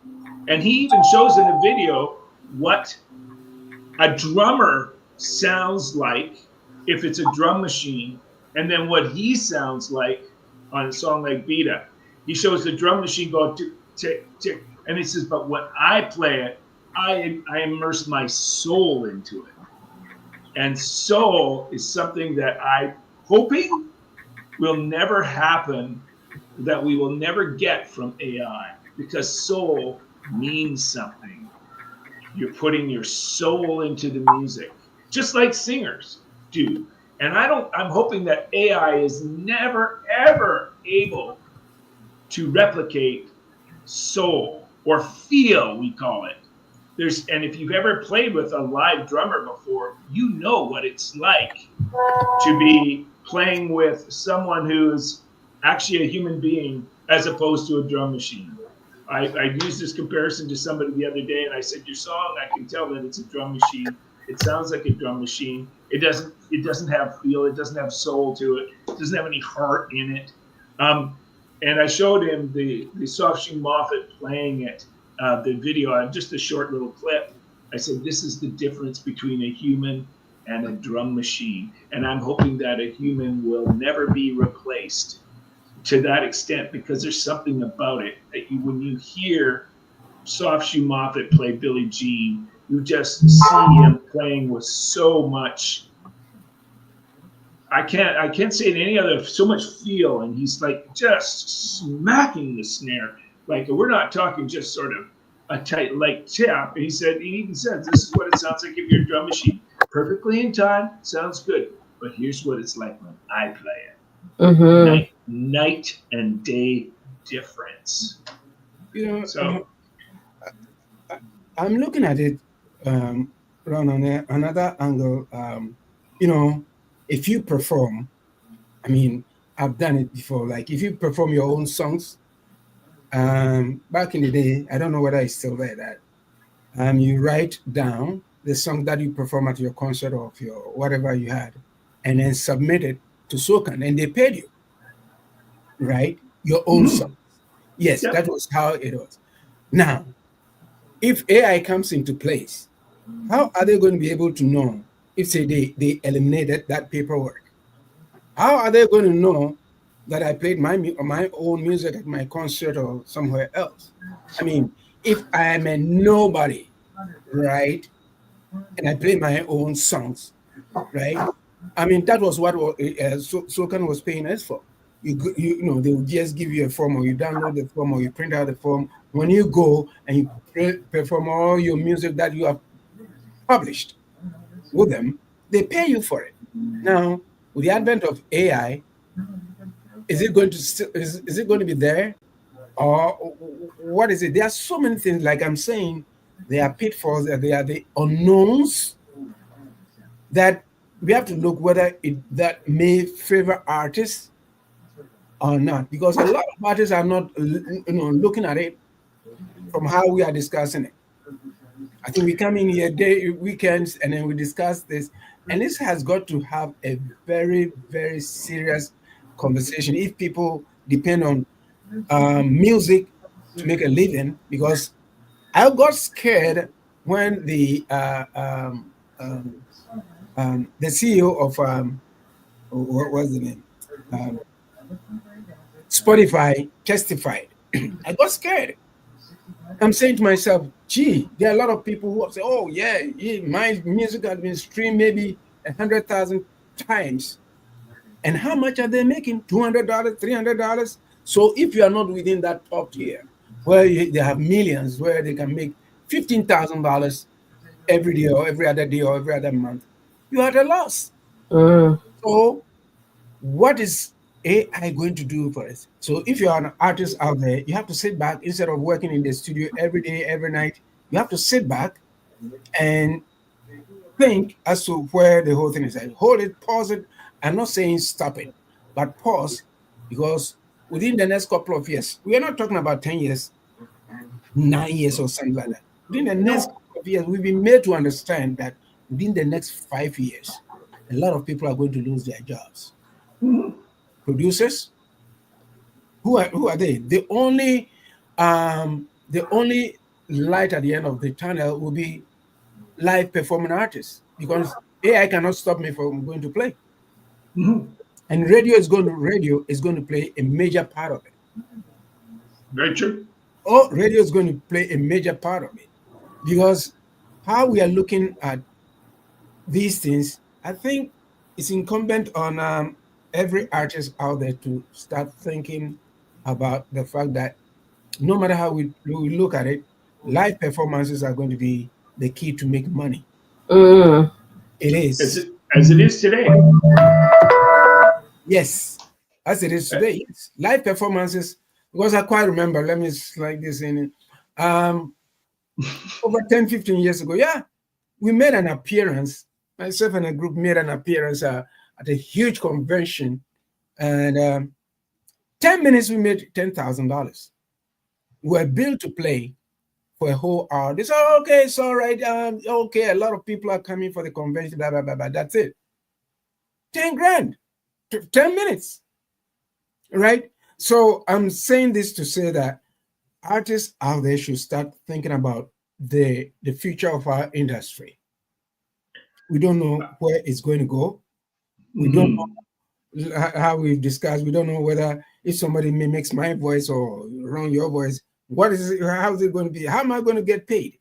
Speaker 3: and he even shows in a video what a drummer sounds like if it's a drum machine, and then what he sounds like on a song like Beat It. He shows the drum machine go tick, tick, tick, and he says, but when I play it, I immerse my soul into it. And soul is something that I'm hoping will never happen, that we will never get from AI, because soul means something. You're putting your soul into the music, just like singers do. And I'm hoping that AI is never, ever able to replicate soul or feel, we call it. And if you've ever played with a live drummer before, you know what it's like to be playing with someone who's actually a human being as opposed to a drum machine. I used this comparison to somebody the other day, and I said, your song, I can tell that it's a drum machine. It sounds like a drum machine. It doesn't have feel. It doesn't have soul to it. It doesn't have any heart in it. And I showed him the Soft Shoe Moffat playing it, the video, just a short little clip. I said, this is the difference between a human and a drum machine. And I'm hoping that a human will never be replaced to that extent, because there's something about it that when you hear Soft Shoe Moffat play Billie Jean, you just see him playing with so much, I can't say it any other, so much feel, and he's like just smacking the snare. Like, we're not talking just sort of a tight light tap. He even said, this is what it sounds like if you're a drum machine. Perfectly in time, sounds good. But here's what it's like when I play it.
Speaker 2: Mm-hmm.
Speaker 3: Night and day difference.
Speaker 1: So I'm looking at it from another angle. If you perform, I mean, I've done it before. Like, if you perform your own songs, back in the day, I don't know whether it's still there, that you write down the song that you perform at your concert or your whatever you had, and then submit it to Socan, and they paid you, right? Your own song. Yes, That was how it was. Now, if AI comes into place, how are they going to be able to know if, say, they eliminated that paperwork? How are they going to know that I played my own music at my concert or somewhere else? I mean, if I am a nobody, right, and I play my own songs, right? I mean, that was what Sokan was paying us for. You know, they would just give you a form, or you download the form, or you print out the form. When you go and you perform all your music that you have published with them, they pay you for it. Now, with the advent of AI, is it going to is it going to be there, or what is it? There are so many things. Like I'm saying, there are pitfalls, there are the unknowns that we have to look whether that may favor artists or not, because a lot of artists are not, looking at it from how we are discussing it. I think we come in here weekends and then we discuss this, and this has got to have a very, very serious conversation if people depend on music to make a living. Because I got scared when the CEO of what was the name, um, Spotify testified. I got scared. I'm saying to myself, gee, there are a lot of people who say, oh, yeah, my music has been streamed maybe 100,000 times. And how much are they making? $200, $300? So if you are not within that top tier, where they have millions, where they can make $15,000 every day or every other day or every other month, you are at a loss. So what is AI going to do for us? So if you're an artist out there, you have to sit back instead of working in the studio every day, every night. You have to sit back and think as to where the whole thing is at. Hold it, pause it. I'm not saying stop it, but pause, because within the next couple of years, we are not talking about 10 years, 9 years, or something like that. Within the next couple of years, we've been made to understand that within the next 5 years, a lot of people are going to lose their jobs. Producers, who are they? The only light at the end of the tunnel will be live performing artists, because AI cannot stop me from going to play. And radio is going to play a major part of it.
Speaker 3: Very true.
Speaker 1: Oh, radio is going to play a major part of it, because how we are looking at these things, I think it's incumbent on every artist out there to start thinking about the fact that no matter how we look at it, live performances are going to be the key to make money. It is.
Speaker 3: As it is today.
Speaker 1: Yes, as it is today. Yes. Live performances, because I quite remember, let me slide this in. Over 10, 15 years ago, yeah, we made an appearance. Myself and a group made an appearance at a huge convention, and 10 minutes we made $10,000. We were billed to play for a whole hour. They said, oh, okay, it's all right. Okay, a lot of people are coming for the convention, blah, blah, blah, blah. That's it. 10 grand, 10 minutes, right? So I'm saying this to say that artists out there should start thinking about the future of our industry. We don't know where it's going to go. We don't know how we've discussed. We don't know whether if somebody mimics my voice or wrong your voice, what is it, how is it going to be? How am I going to get paid?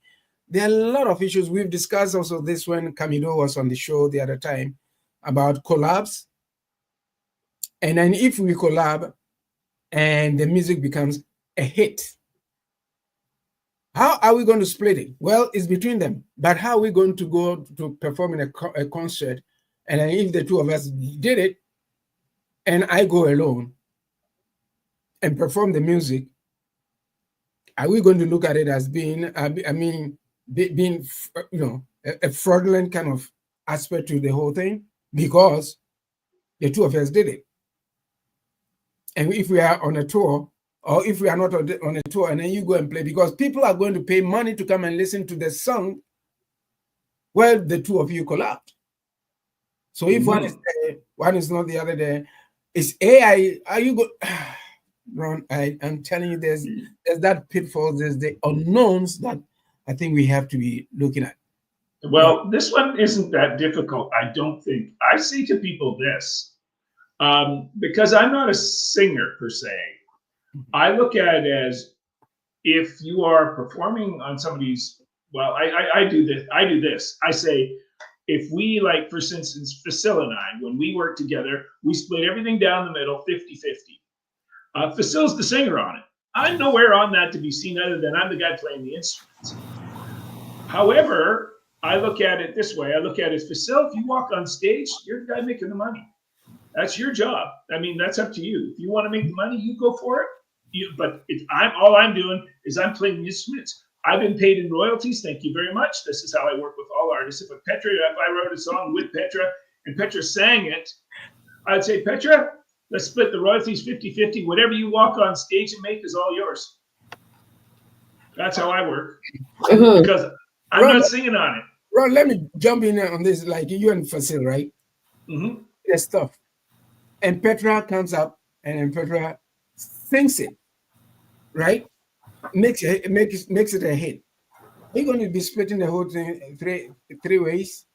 Speaker 1: There are a lot of issues. We've discussed also this when Camilo was on the show the other time about collabs. And then if we collab and the music becomes a hit, how are we going to split it? Well, it's between them. But how are we going to go to perform in a concert? And then if the two of us did it, and I go alone and perform the music, are we going to look at it as being, being, a fraudulent kind of aspect to the whole thing? Because the two of us did it. And if we are on a tour, or if we are not on a tour, and then you go and play, because people are going to pay money to come and listen to the song where the two of you collabed. So if one is there, one is not the other there, it's AI. Are you go? Ron, I'm telling you, there's that pitfall. There's the unknowns that I think we have to be looking at.
Speaker 3: Well, this one isn't that difficult, I don't think. I say to people this, because I'm not a singer per se. I look at it as if you are performing on somebody's, well, I do this. I say, if we, like, for instance, Facil and I, when we work together, we split everything down the middle, 50-50. Facil's the singer on it. I'm nowhere on that to be seen other than I'm the guy playing the instruments. However, I look at it this way. I look at it as, Facil, if you walk on stage, you're the guy making the money. That's your job. I mean, that's up to you. If you want to make the money, you go for it. But all I'm doing is I'm playing the instruments. I've been paid in royalties. Thank you very much. This is how I work with all artists. If I wrote a song with Petra and Petra sang it, I'd say, Petra, let's split the royalties 50-50. Whatever you walk on stage and make is all yours. That's how I work. Because I'm not singing on it.
Speaker 1: Ron, let me jump in on this. Like you and Facil, right?
Speaker 3: Mm-hmm.
Speaker 1: There's stuff. And Petra comes up and then Petra sings it, right? Makes it a hit. Are you going to be splitting the whole thing three ways?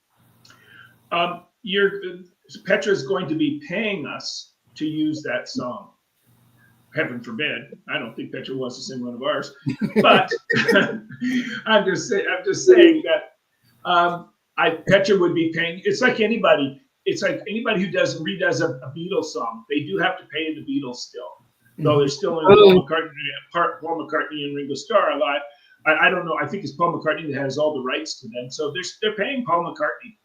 Speaker 3: Petra's going to be paying us to use that song. Heaven forbid. I don't think Petra wants to sing one of ours. But I'm just saying that Petra would be paying. It's like anybody. It's like anybody who redoes a Beatles song. They do have to pay the Beatles still, though they're still in Paul McCartney and Ringo Starr alive. I don't know. I think it's Paul McCartney that has all the rights to them, so they're paying Paul McCartney.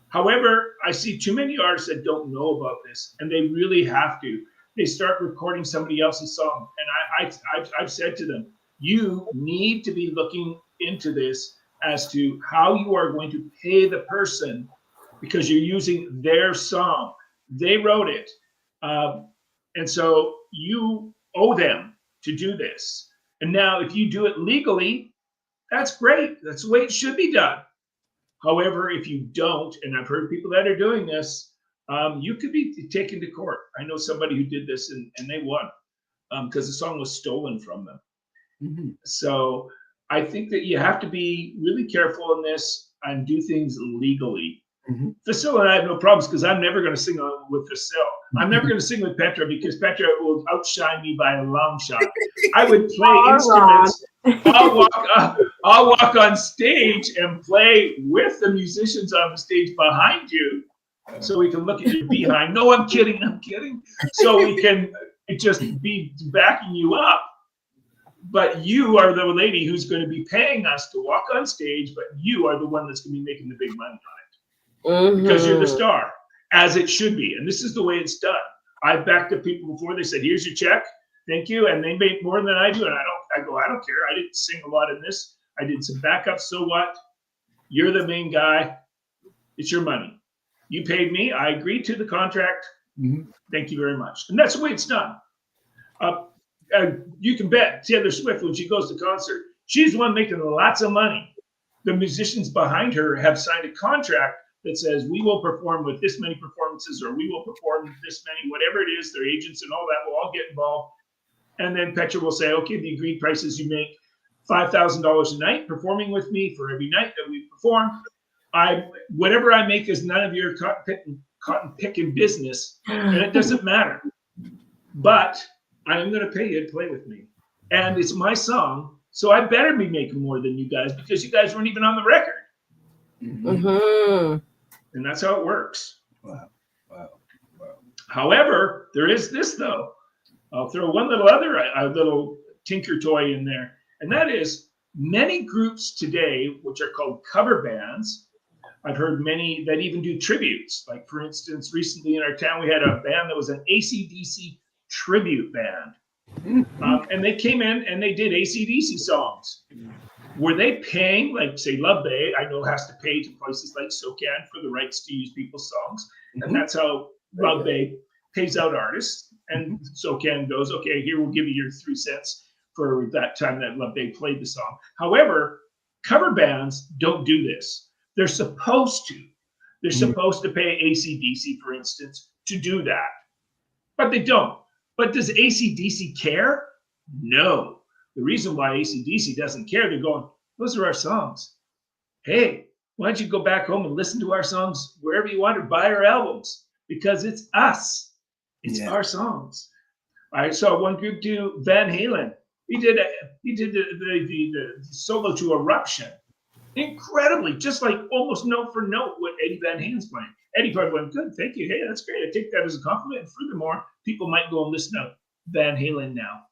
Speaker 3: However, I see too many artists that don't know about this, and they really have to. They start recording somebody else's song, and I've said to them, you need to be looking into this as to how you are going to pay the person, because you're using their song. They wrote it. And so you owe them to do this. And now if you do it legally, that's great. That's the way it should be done. However, if you don't, and I've heard people that are doing this, you could be taken to court. I know somebody who did this and they won because the song was stolen from them. Mm-hmm. So I think that you have to be really careful in this and do things legally. Mm-hmm. Facil and I have no problems because I'm never going to sing with Facil. I'm never going to sing with Petra because Petra will outshine me by a long shot. I would play instruments. I'll walk on stage and play with the musicians on the stage behind you, so we can look at your behind. No, I'm kidding. So we can just be backing you up. But you are the lady who's going to be paying us to walk on stage. But you are the one that's going to be making the big money on it. Mm-hmm. Because you're the star, as it should be. And this is the way it's done. I've backed up people before. They said, here's your check. Thank you. And they make more than I do. And I don't care. I didn't sing a lot in this. I did some backup. So what? You're the main guy. It's your money. You paid me. I agreed to the contract. Mm-hmm. Thank you very much. And that's the way it's done. You can bet Taylor Swift, when she goes to concert, she's the one making lots of money. The musicians behind her have signed a contract that says we will perform with this many performances, or we will perform this many, whatever it is. Their agents and all that will all get involved. And then Petra will say, okay, the agreed price is you make $5,000 a night performing with me for every night that we perform. Whatever I make is none of your cotton picking business, and it doesn't matter. But I am going to pay you to play with me. And it's my song, so I better be making more than you guys, because you guys weren't even on the record. Mm-hmm. And that's how it works. Wow. However, there is this, though. I'll throw one little tinker toy in there. And that is, many groups today, which are called cover bands, I've heard many that even do tributes. Like, for instance, recently in our town, we had a band that was an AC/DC tribute band. And they came in and they did AC/DC songs. Were they paying, like, say, Love Bay, I know has to pay to places like SOCAN for the rights to use people's songs. And that's how Love Bay pays out artists. And SOCAN goes, okay, here, we'll give you your 3 cents for that time that Love Bay played the song. However, cover bands don't do this. They're supposed to. They're supposed to pay AC/DC, for instance, to do that. But they don't. But does AC/DC care? No. The reason why AC/DC doesn't care, they're going, Those are our songs. Hey, why don't you go back home and listen to our songs wherever you want, or buy our albums, because it's us. It's our songs. I saw one group do Van Halen. He did the solo to Eruption. Incredibly, just like almost note for note what Eddie Van Halen's playing. Eddie probably went, good, thank you. Hey, that's great. I take that as a compliment. And furthermore, people might go and listen to Van Halen now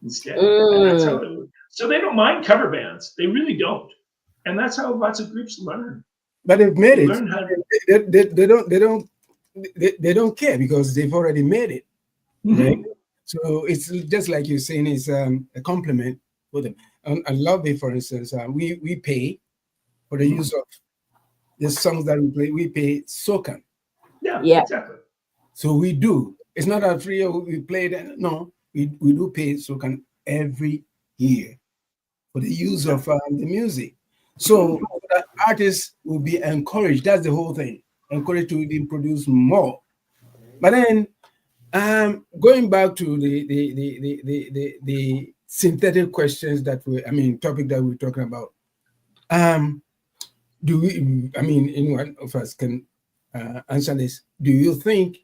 Speaker 3: instead. And that's how it, so they don't mind cover bands. They really don't. And that's how lots of groups learn.
Speaker 1: But they've made
Speaker 3: They
Speaker 1: it.
Speaker 3: learn how to,
Speaker 1: They don't care because they've already made it. Right? So it's just like you're saying, it's a compliment for them. I love it. For instance, we pay for the use of the songs that we play. We pay soca.
Speaker 3: Yeah, exactly.
Speaker 1: So we do. It's not a free. We play that. No, we do pay soca every year for the use of the music. So the artists will be encouraged. That's the whole thing. Encouraged to even produce more. But then, going back to the synthetic questions topic that we're talking about. Do we? I mean, anyone of us can answer this. Do you think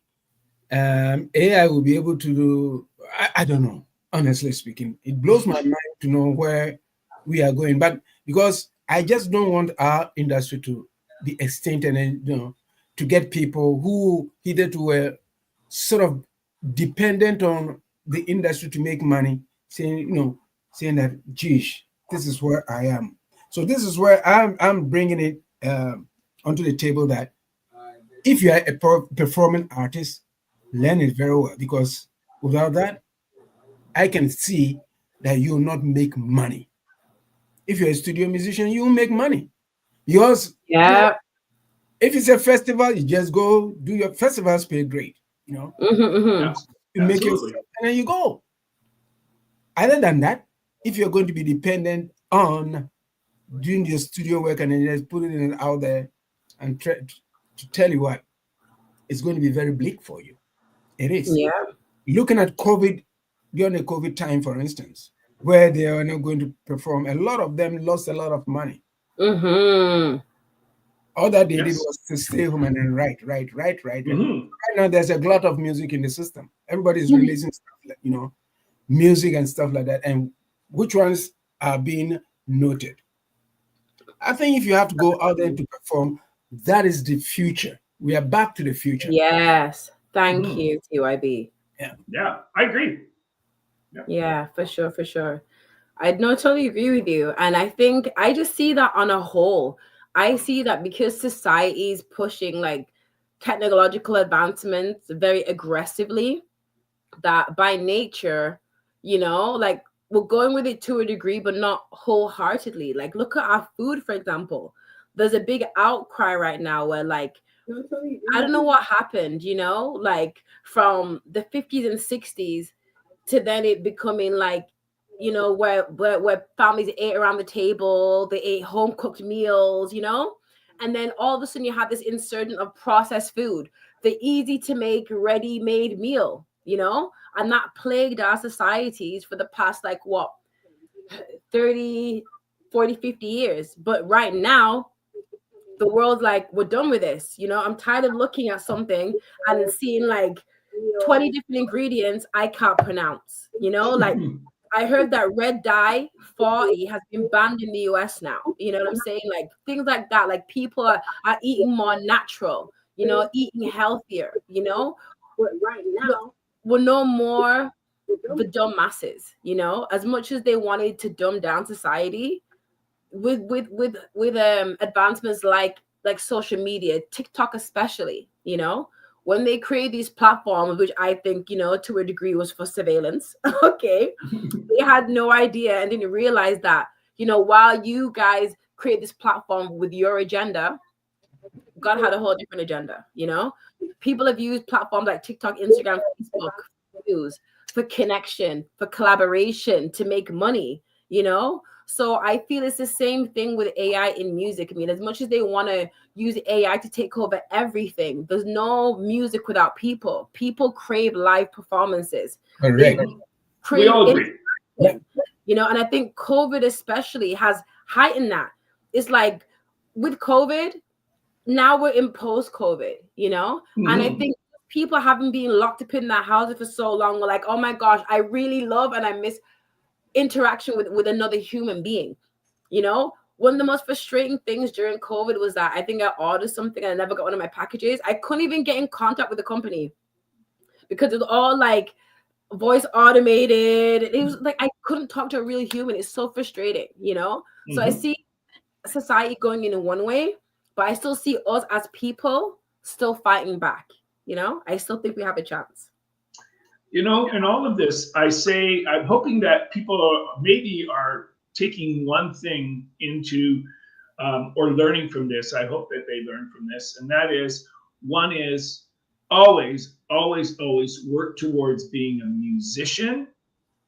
Speaker 1: AI will be able to do? I don't know. Honestly speaking, it blows my mind to know where we are going. But because I just don't want our industry to be extincted, and to get people who hitherto were sort of dependent on the industry to make money, saying that, geez, this is where I am. So this is where I'm bringing it onto the table, that if you are a performing artist, learn it very well, because without that, I can see that you will not make money. If you're a studio musician, you will make money. Yours, if it's a festival, you just go do your festivals, pay great. You make yourself, and then you go. Other than that, if you're going to be dependent on doing your studio work and then just putting it out there, and try to tell you what, it's going to be very bleak for you. It is.
Speaker 2: Yeah.
Speaker 1: Looking at COVID, during the COVID time, for instance, where they are not going to perform, a lot of them lost a lot of money. All that they did was to stay home and then write. And right now, there's a glut of music in the system. Everybody's releasing stuff, music and stuff like that. And which ones are being noted? I think if you have to go out there to perform, that is the future. We are back to the future.
Speaker 2: Yes. Thank you, TYB.
Speaker 3: Yeah, I agree.
Speaker 2: Yeah, for sure. I totally agree with you. And I think I just see that on a whole. I see that because society is pushing technological advancements very aggressively, that by nature, we're going with it to a degree, but not wholeheartedly. Look at our food, for example. There's a big outcry right now where I don't know what happened, from the 50s and 60s to then it becoming where families ate around the table, they ate home cooked meals, and then all of a sudden you have this insurgence of processed food, the easy to make ready-made meal, and that plagued our societies for the past 30, 40, 50 years. But right now, the world's we're done with this. I'm tired of looking at something and seeing 20 different ingredients I can't pronounce. I heard that red dye 40 has been banned in the US now. You know what I'm saying? Things like that. People are eating more natural, eating healthier, But right now, we're no more the dumb masses, as much as they wanted to dumb down society with advancements like social media, TikTok especially, when they create these platforms, which I think, to a degree was for surveillance. Okay. They had no idea and didn't realize that, while you guys create this platform with your agenda, God had a whole different agenda. People have used platforms like TikTok, Instagram, Facebook for views, for connection, for collaboration, to make money, So I feel it's the same thing with AI in music. I mean, as much as they want to use AI to take over everything, there's no music without people. People crave live performances.
Speaker 1: Correct.
Speaker 3: We all agree.
Speaker 2: And I think COVID especially has heightened that. It's like with COVID, now we're in post-COVID, and I think people haven't been locked up in their houses for so long. We're like, oh my gosh, I really love and I miss interaction with another human being. One of the most frustrating things during COVID was that I think I ordered something and I never got one of my packages. I couldn't even get in contact with the company because it was all like voice automated. It was like I couldn't talk to a real human. It's so frustrating, So I see society going in one way, but I still see us as people still fighting back. I still think we have a chance.
Speaker 3: In all of this, I'm hoping that people maybe are taking one thing into or learning from this. I hope that they learn from this, and that is, one is always work towards being a musician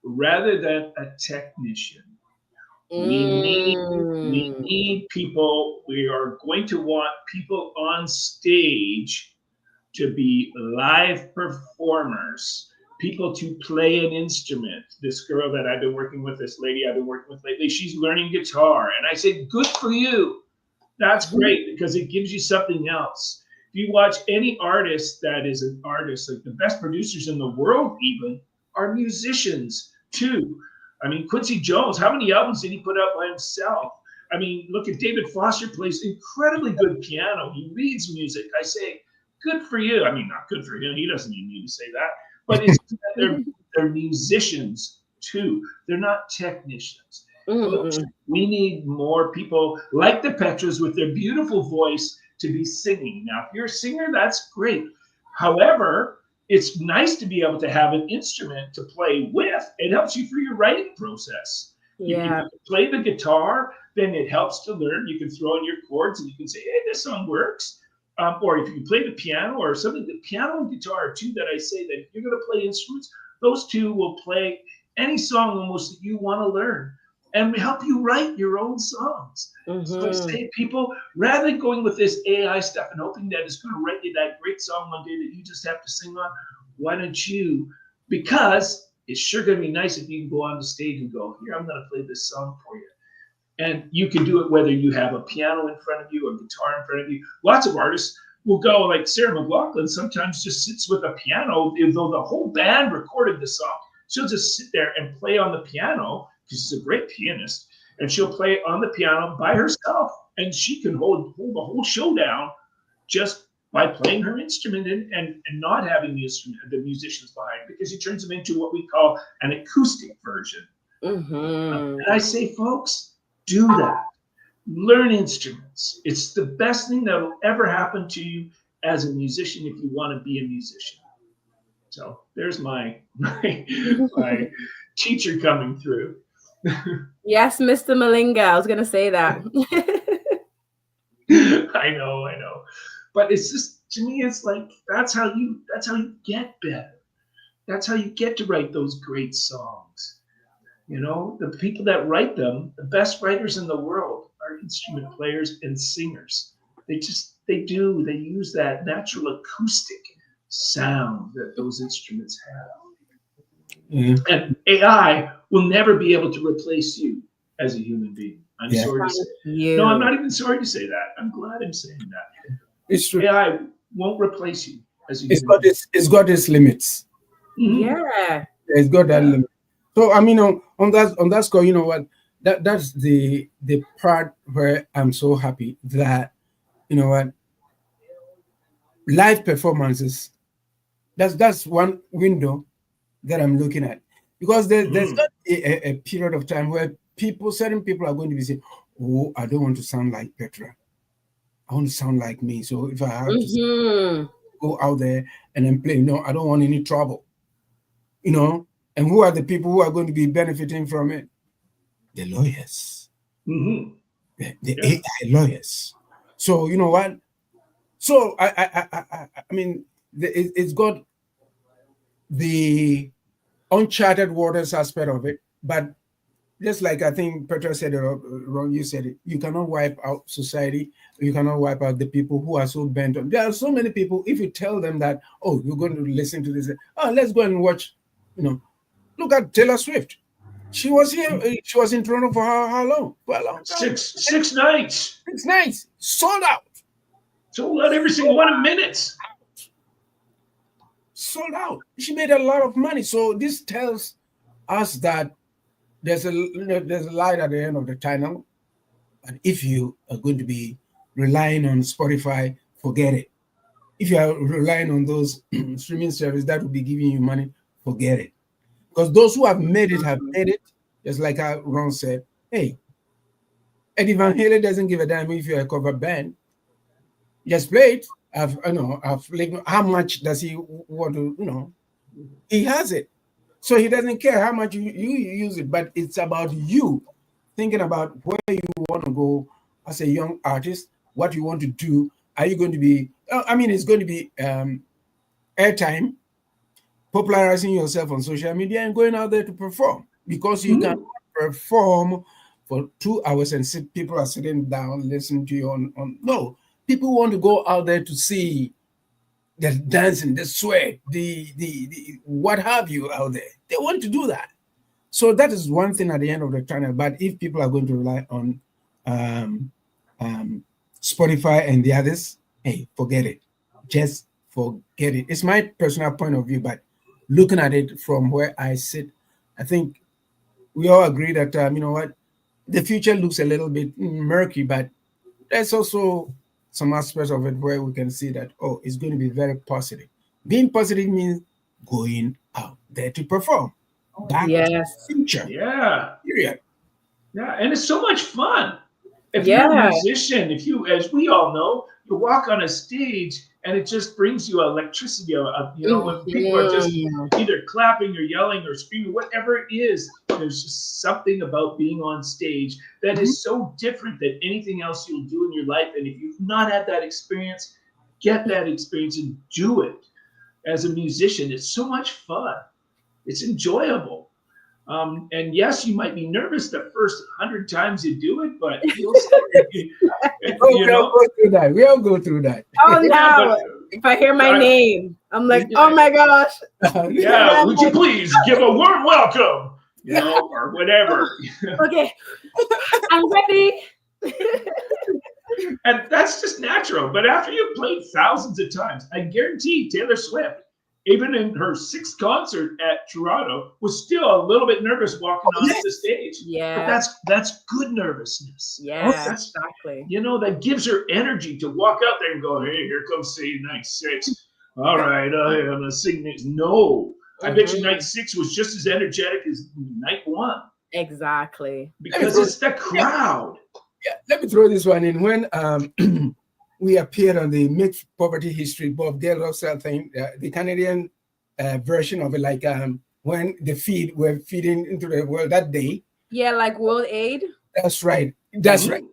Speaker 3: rather than a technician. We need people. We are going to want people on stage to be live performers, people to play an instrument. This girl that I've been working with, this lady I've been working with lately, she's learning guitar. And I said, good for you. That's great, because it gives you something else. If you watch any artist that is an artist, like the best producers in the world even, are musicians too. I mean, Quincy Jones, how many albums did he put out by himself? I mean, look at David Foster, plays incredibly good piano. He reads music. I say, good for you. I mean, not good for him. He doesn't even need to say that. But it's they're musicians too. They're not technicians. Folks, we need more people like the Petras with their beautiful voice to be singing. Now, if you're a singer, that's great. However, it's nice to be able to have an instrument to play with. It helps you for your writing process. You can play the guitar, then it helps to learn. You can throw in your chords and you can say, hey, this song works. Or if you can play the piano or something, the piano and guitar are two that I say that if you're going to play instruments, those two will play any song almost that you want to learn and help you write your own songs. So I say, people, rather than going with this AI stuff and hoping that it's going to write you that great song one day that you just have to sing on, why don't you? Because it's sure going to be nice if you can go on the stage and go, here, I'm going to play this song for you. And you can do it whether you have a piano in front of you or guitar in front of you. Lots of artists will go, like Sarah McLachlan sometimes just sits with a piano, though the whole band recorded the song. She'll just sit there and play on the piano, because she's a great pianist, and she'll play on the piano by herself. And she can hold the whole show down just by playing her instrument and not having the musicians behind, because she turns them into what we call an acoustic version. And I say, folks, do that. Learn instruments. It's the best thing that will ever happen to you as a musician if you want to be a musician. So there's my teacher coming through.
Speaker 2: Yes, Mr. Malinga. I was going to say that.
Speaker 3: I know. But it's just, to me, it's like, that's how you get better. That's how you get to write those great songs. The people that write them, the best writers in the world, are instrument players and singers. They use that natural acoustic sound that those instruments have. And AI will never be able to replace you as a human being. I'm sorry to say. No, I'm not even sorry to say that. I'm glad I'm saying that.
Speaker 1: It's true.
Speaker 3: AI won't replace you as a human being.
Speaker 1: It's got its limits.
Speaker 2: Yeah.
Speaker 1: It's got that limit. So I mean, on that score, you know what? That's the part where I'm so happy that, you know what, live performances. That's one window that I'm looking at, because there's got a period of time where certain people are going to be saying, "Oh, I don't want to sound like Petraa. I want to sound like me. So if I have to go out there and then play, no, I don't want any trouble." And who are the people who are going to be benefiting from it? The lawyers, the AI lawyers. So you know what? So I mean, it's got the uncharted waters aspect of it, but just like I think Petraa said it, Ron, you said it, you cannot wipe out society. You cannot wipe out the people who are so bent on. There are so many people. If you tell them that, oh, you're going to listen to this, oh, let's go and watch. Look at Taylor Swift. She was here. She was in Toronto for how long? For a long time.
Speaker 3: Six nights.
Speaker 1: 6 nights. Sold out.
Speaker 3: Sold out every single one in minutes.
Speaker 1: Sold out. She made a lot of money. So this tells us that there's a light at the end of the tunnel. And if you are going to be relying on Spotify, forget it. If you are relying on those streaming services that will be giving you money, forget it. Because those who have made it have made it. Just like Ron said, hey, Eddie Van Halen doesn't give a damn if you're a cover band. Just play it. How much does he want to, he has it. So he doesn't care how much you use it, but it's about you thinking about where you want to go as a young artist, what you want to do. Are you going to be, it's going to be airtime, popularizing yourself on social media and going out there to perform, because you can perform for 2 hours and people are sitting down listening to you on. No, people want to go out there to see the dancing, the sweat, the what have you out there. They want to do that. So that is one thing at the end of the tunnel. But if people are going to rely on Spotify and the others, hey, forget it. Just forget it. It's my personal point of view, but looking at it from where I sit, I think we all agree that, the future looks a little bit murky, but there's also some aspects of it where we can see that, it's going to be very positive. Being positive means going out there to perform. That's the future.
Speaker 3: Yeah.
Speaker 1: Period.
Speaker 3: Yeah, and it's so much fun. If you're a musician, as we all know, you walk on a stage and it just brings you electricity. When people are just either clapping or yelling or screaming, whatever it is, there's just something about being on stage that is so different than anything else you'll do in your life. And if you've not had that experience, get that experience and do it. As a musician, it's so much fun. It's enjoyable. And yes, you might be nervous the first 100 times you do it, but you'll
Speaker 1: we all go through that. We all go through that.
Speaker 2: Oh no! If I hear my name, I'm like, oh my gosh.
Speaker 3: Yeah, would you please give a warm welcome, or whatever.
Speaker 2: Okay, I'm ready.
Speaker 3: And that's just natural. But after you've played thousands of times, I guarantee Taylor Swift, even in her 6th concert at Toronto, was still a little bit nervous walking onto the stage.
Speaker 2: Yeah.
Speaker 3: But that's good nervousness.
Speaker 2: Yeah, exactly.
Speaker 3: That gives her energy to walk out there and go, hey, here comes say night 6. All right, I'm going to sing this. No. I bet you night 6 was just as energetic as night 1.
Speaker 2: Exactly.
Speaker 3: Because it's the crowd.
Speaker 1: Yeah, let me throw this one in. When we appeared on the Mixed Poverty History, Bob Geldof thing, the Canadian version of it, like when we're feeding into the world that day.
Speaker 2: Yeah, like World Aid.
Speaker 1: That's right. That's right.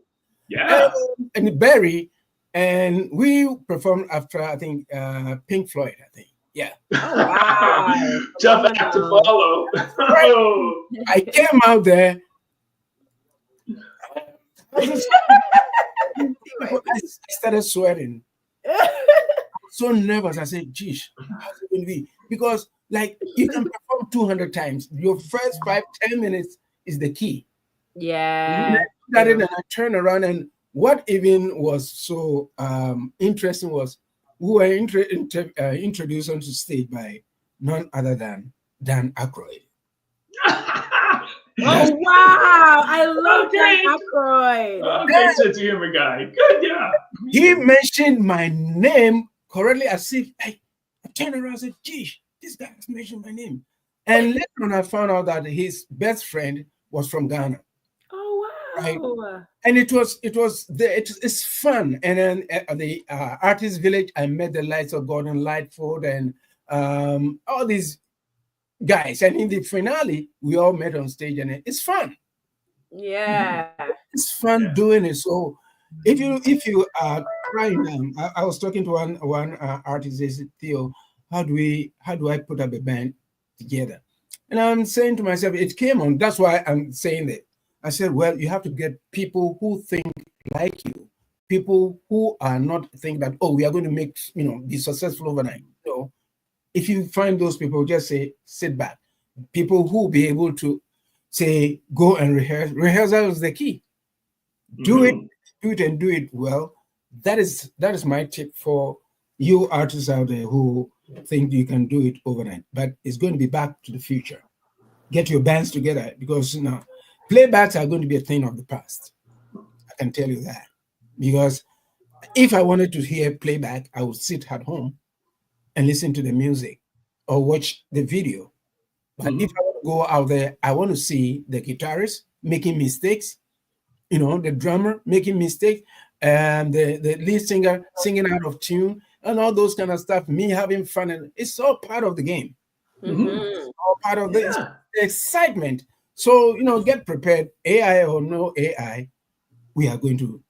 Speaker 3: Yeah.
Speaker 1: And Barry, and we performed after, I think, Pink Floyd, I think. Yeah.
Speaker 2: Oh, wow.
Speaker 3: Tough act to follow.
Speaker 1: I came out there. I started sweating. So nervous. I said, geez, how's it going to be? Because you can perform 200 times. Your first 5-10 minutes is the key.
Speaker 2: Yeah.
Speaker 1: And I turned around, and what even was so interesting was we were introduced onto stage by none other than Dan Aykroyd.
Speaker 2: Oh wow! I love Dan Aykroyd.
Speaker 3: Great sense of humor guy. Good, yeah.
Speaker 1: He mentioned my name correctly as if I turned around and said, geez, this guy has mentioned my name. And later on I found out that his best friend was from Ghana.
Speaker 2: Oh wow.
Speaker 1: Right? And it's fun. And then at the Artist Village, I met the likes of Gordon Lightfoot and all these guys, and in the finale we all met on stage, and it's fun.
Speaker 2: Yeah,
Speaker 1: it's fun doing it. So if you are trying, I was talking to one artist. They said, Theo, how do I put up a band together? And I'm saying to myself, it came on. That's why I'm saying that. I said, well, you have to get people who think like you, people who are not think that, we are going to make be successful overnight. If you find those people, just say, sit back. People who will be able to say go and rehearse. Rehearsal is the key. Do it, do it, and do it well. That is my tip for you artists out there who think you can do it overnight. But it's going to be back to the future. Get your bands together, because now playbacks are going to be a thing of the past. I can tell you that. Because if I wanted to hear playback, I would sit at home and listen to the music or watch the video. But if I want to go out there, I want to see the guitarist making mistakes, the drummer making mistakes, and the lead singer singing out of tune, and all those kind of stuff, me having fun. And it's all part of the game. It's all part of the excitement. So, get prepared, AI or no AI, we are going to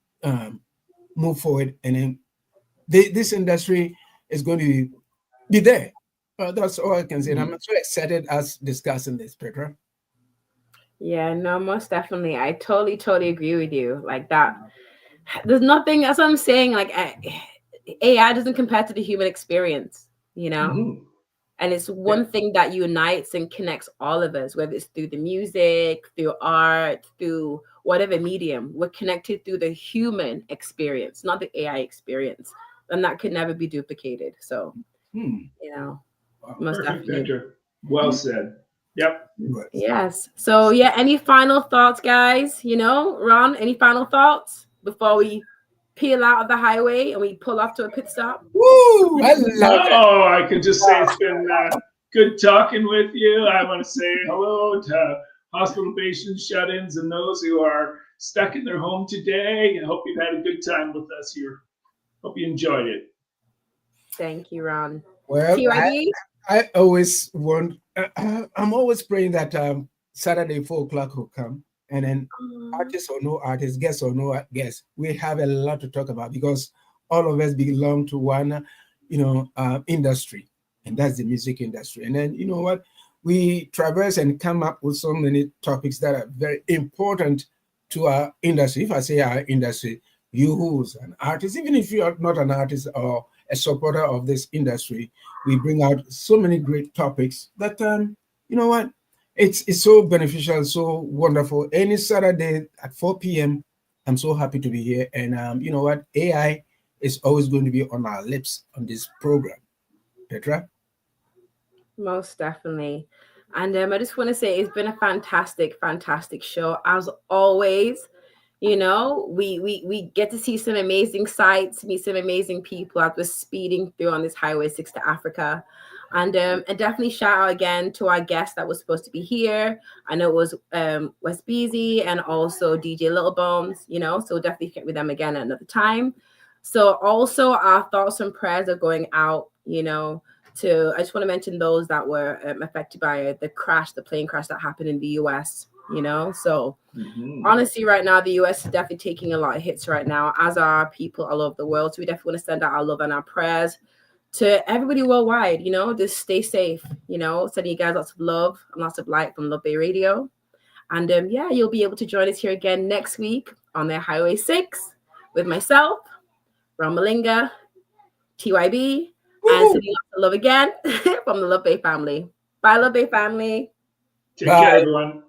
Speaker 1: move forward. And then this industry is going to be there. That's all I can say. And I'm so excited as discussing this, Petra.
Speaker 2: Yeah, no, most definitely. I totally agree with you. Like that. There's nothing, that's what I'm saying. Like AI doesn't compare to the human experience, And it's one thing that unites and connects all of us, whether it's through the music, through art, through whatever medium. We're connected through the human experience, not the AI experience. And that could never be duplicated. So, most
Speaker 3: Perfect,
Speaker 2: definitely.
Speaker 3: Petra. Well said. Yep.
Speaker 2: Yes. So, any final thoughts, guys? Ron, any final thoughts before we peel out of the highway and we pull off to a pit stop?
Speaker 1: Woo! I love it.
Speaker 3: Oh, I could just say it's been good talking with you. I want to say hello to hospital patients, shut-ins, and those who are stuck in their home today. I hope you've had a good time with us here. Hope you enjoyed it.
Speaker 2: Thank you, Ron.
Speaker 1: Well, I always want. I'm always praying that Saturday 4:00 will come, and then artist or no artist, guest or no guest, we have a lot to talk about, because all of us belong to one, industry, and that's the music industry. And then what, we traverse and come up with so many topics that are very important to our industry. If I say our industry, you who's an artist, even if you are not an artist or a supporter of this industry, we bring out so many great topics that what, it's so beneficial, so wonderful. Any Saturday at 4 p.m., I'm so happy to be here. And you know what, AI is always going to be on our lips on this program. Petra?
Speaker 2: Most definitely. And I just want to say it's been a fantastic show as always. We get to see some amazing sights, meet some amazing people as we're speeding through on this Highway 6 to Africa. And definitely shout out again to our guest that was supposed to be here. I know it was Wes Beasy and also DJ Little Bones, so definitely get with them again at another time. So also our thoughts and prayers are going out, I just want to mention those that were affected by the plane crash that happened in the US. So honestly, right now, the US is definitely taking a lot of hits right now, as are people all over the world. So we definitely want to send out our love and our prayers to everybody worldwide. Just stay safe, sending you guys lots of love and lots of light from Love Bay Radio. And you'll be able to join us here again next week on their Highway 6 with myself, Ron Malinga, TYB, and sending lots of love again from the Love Bay family. Bye, Love Bay family.
Speaker 3: Take care, everyone.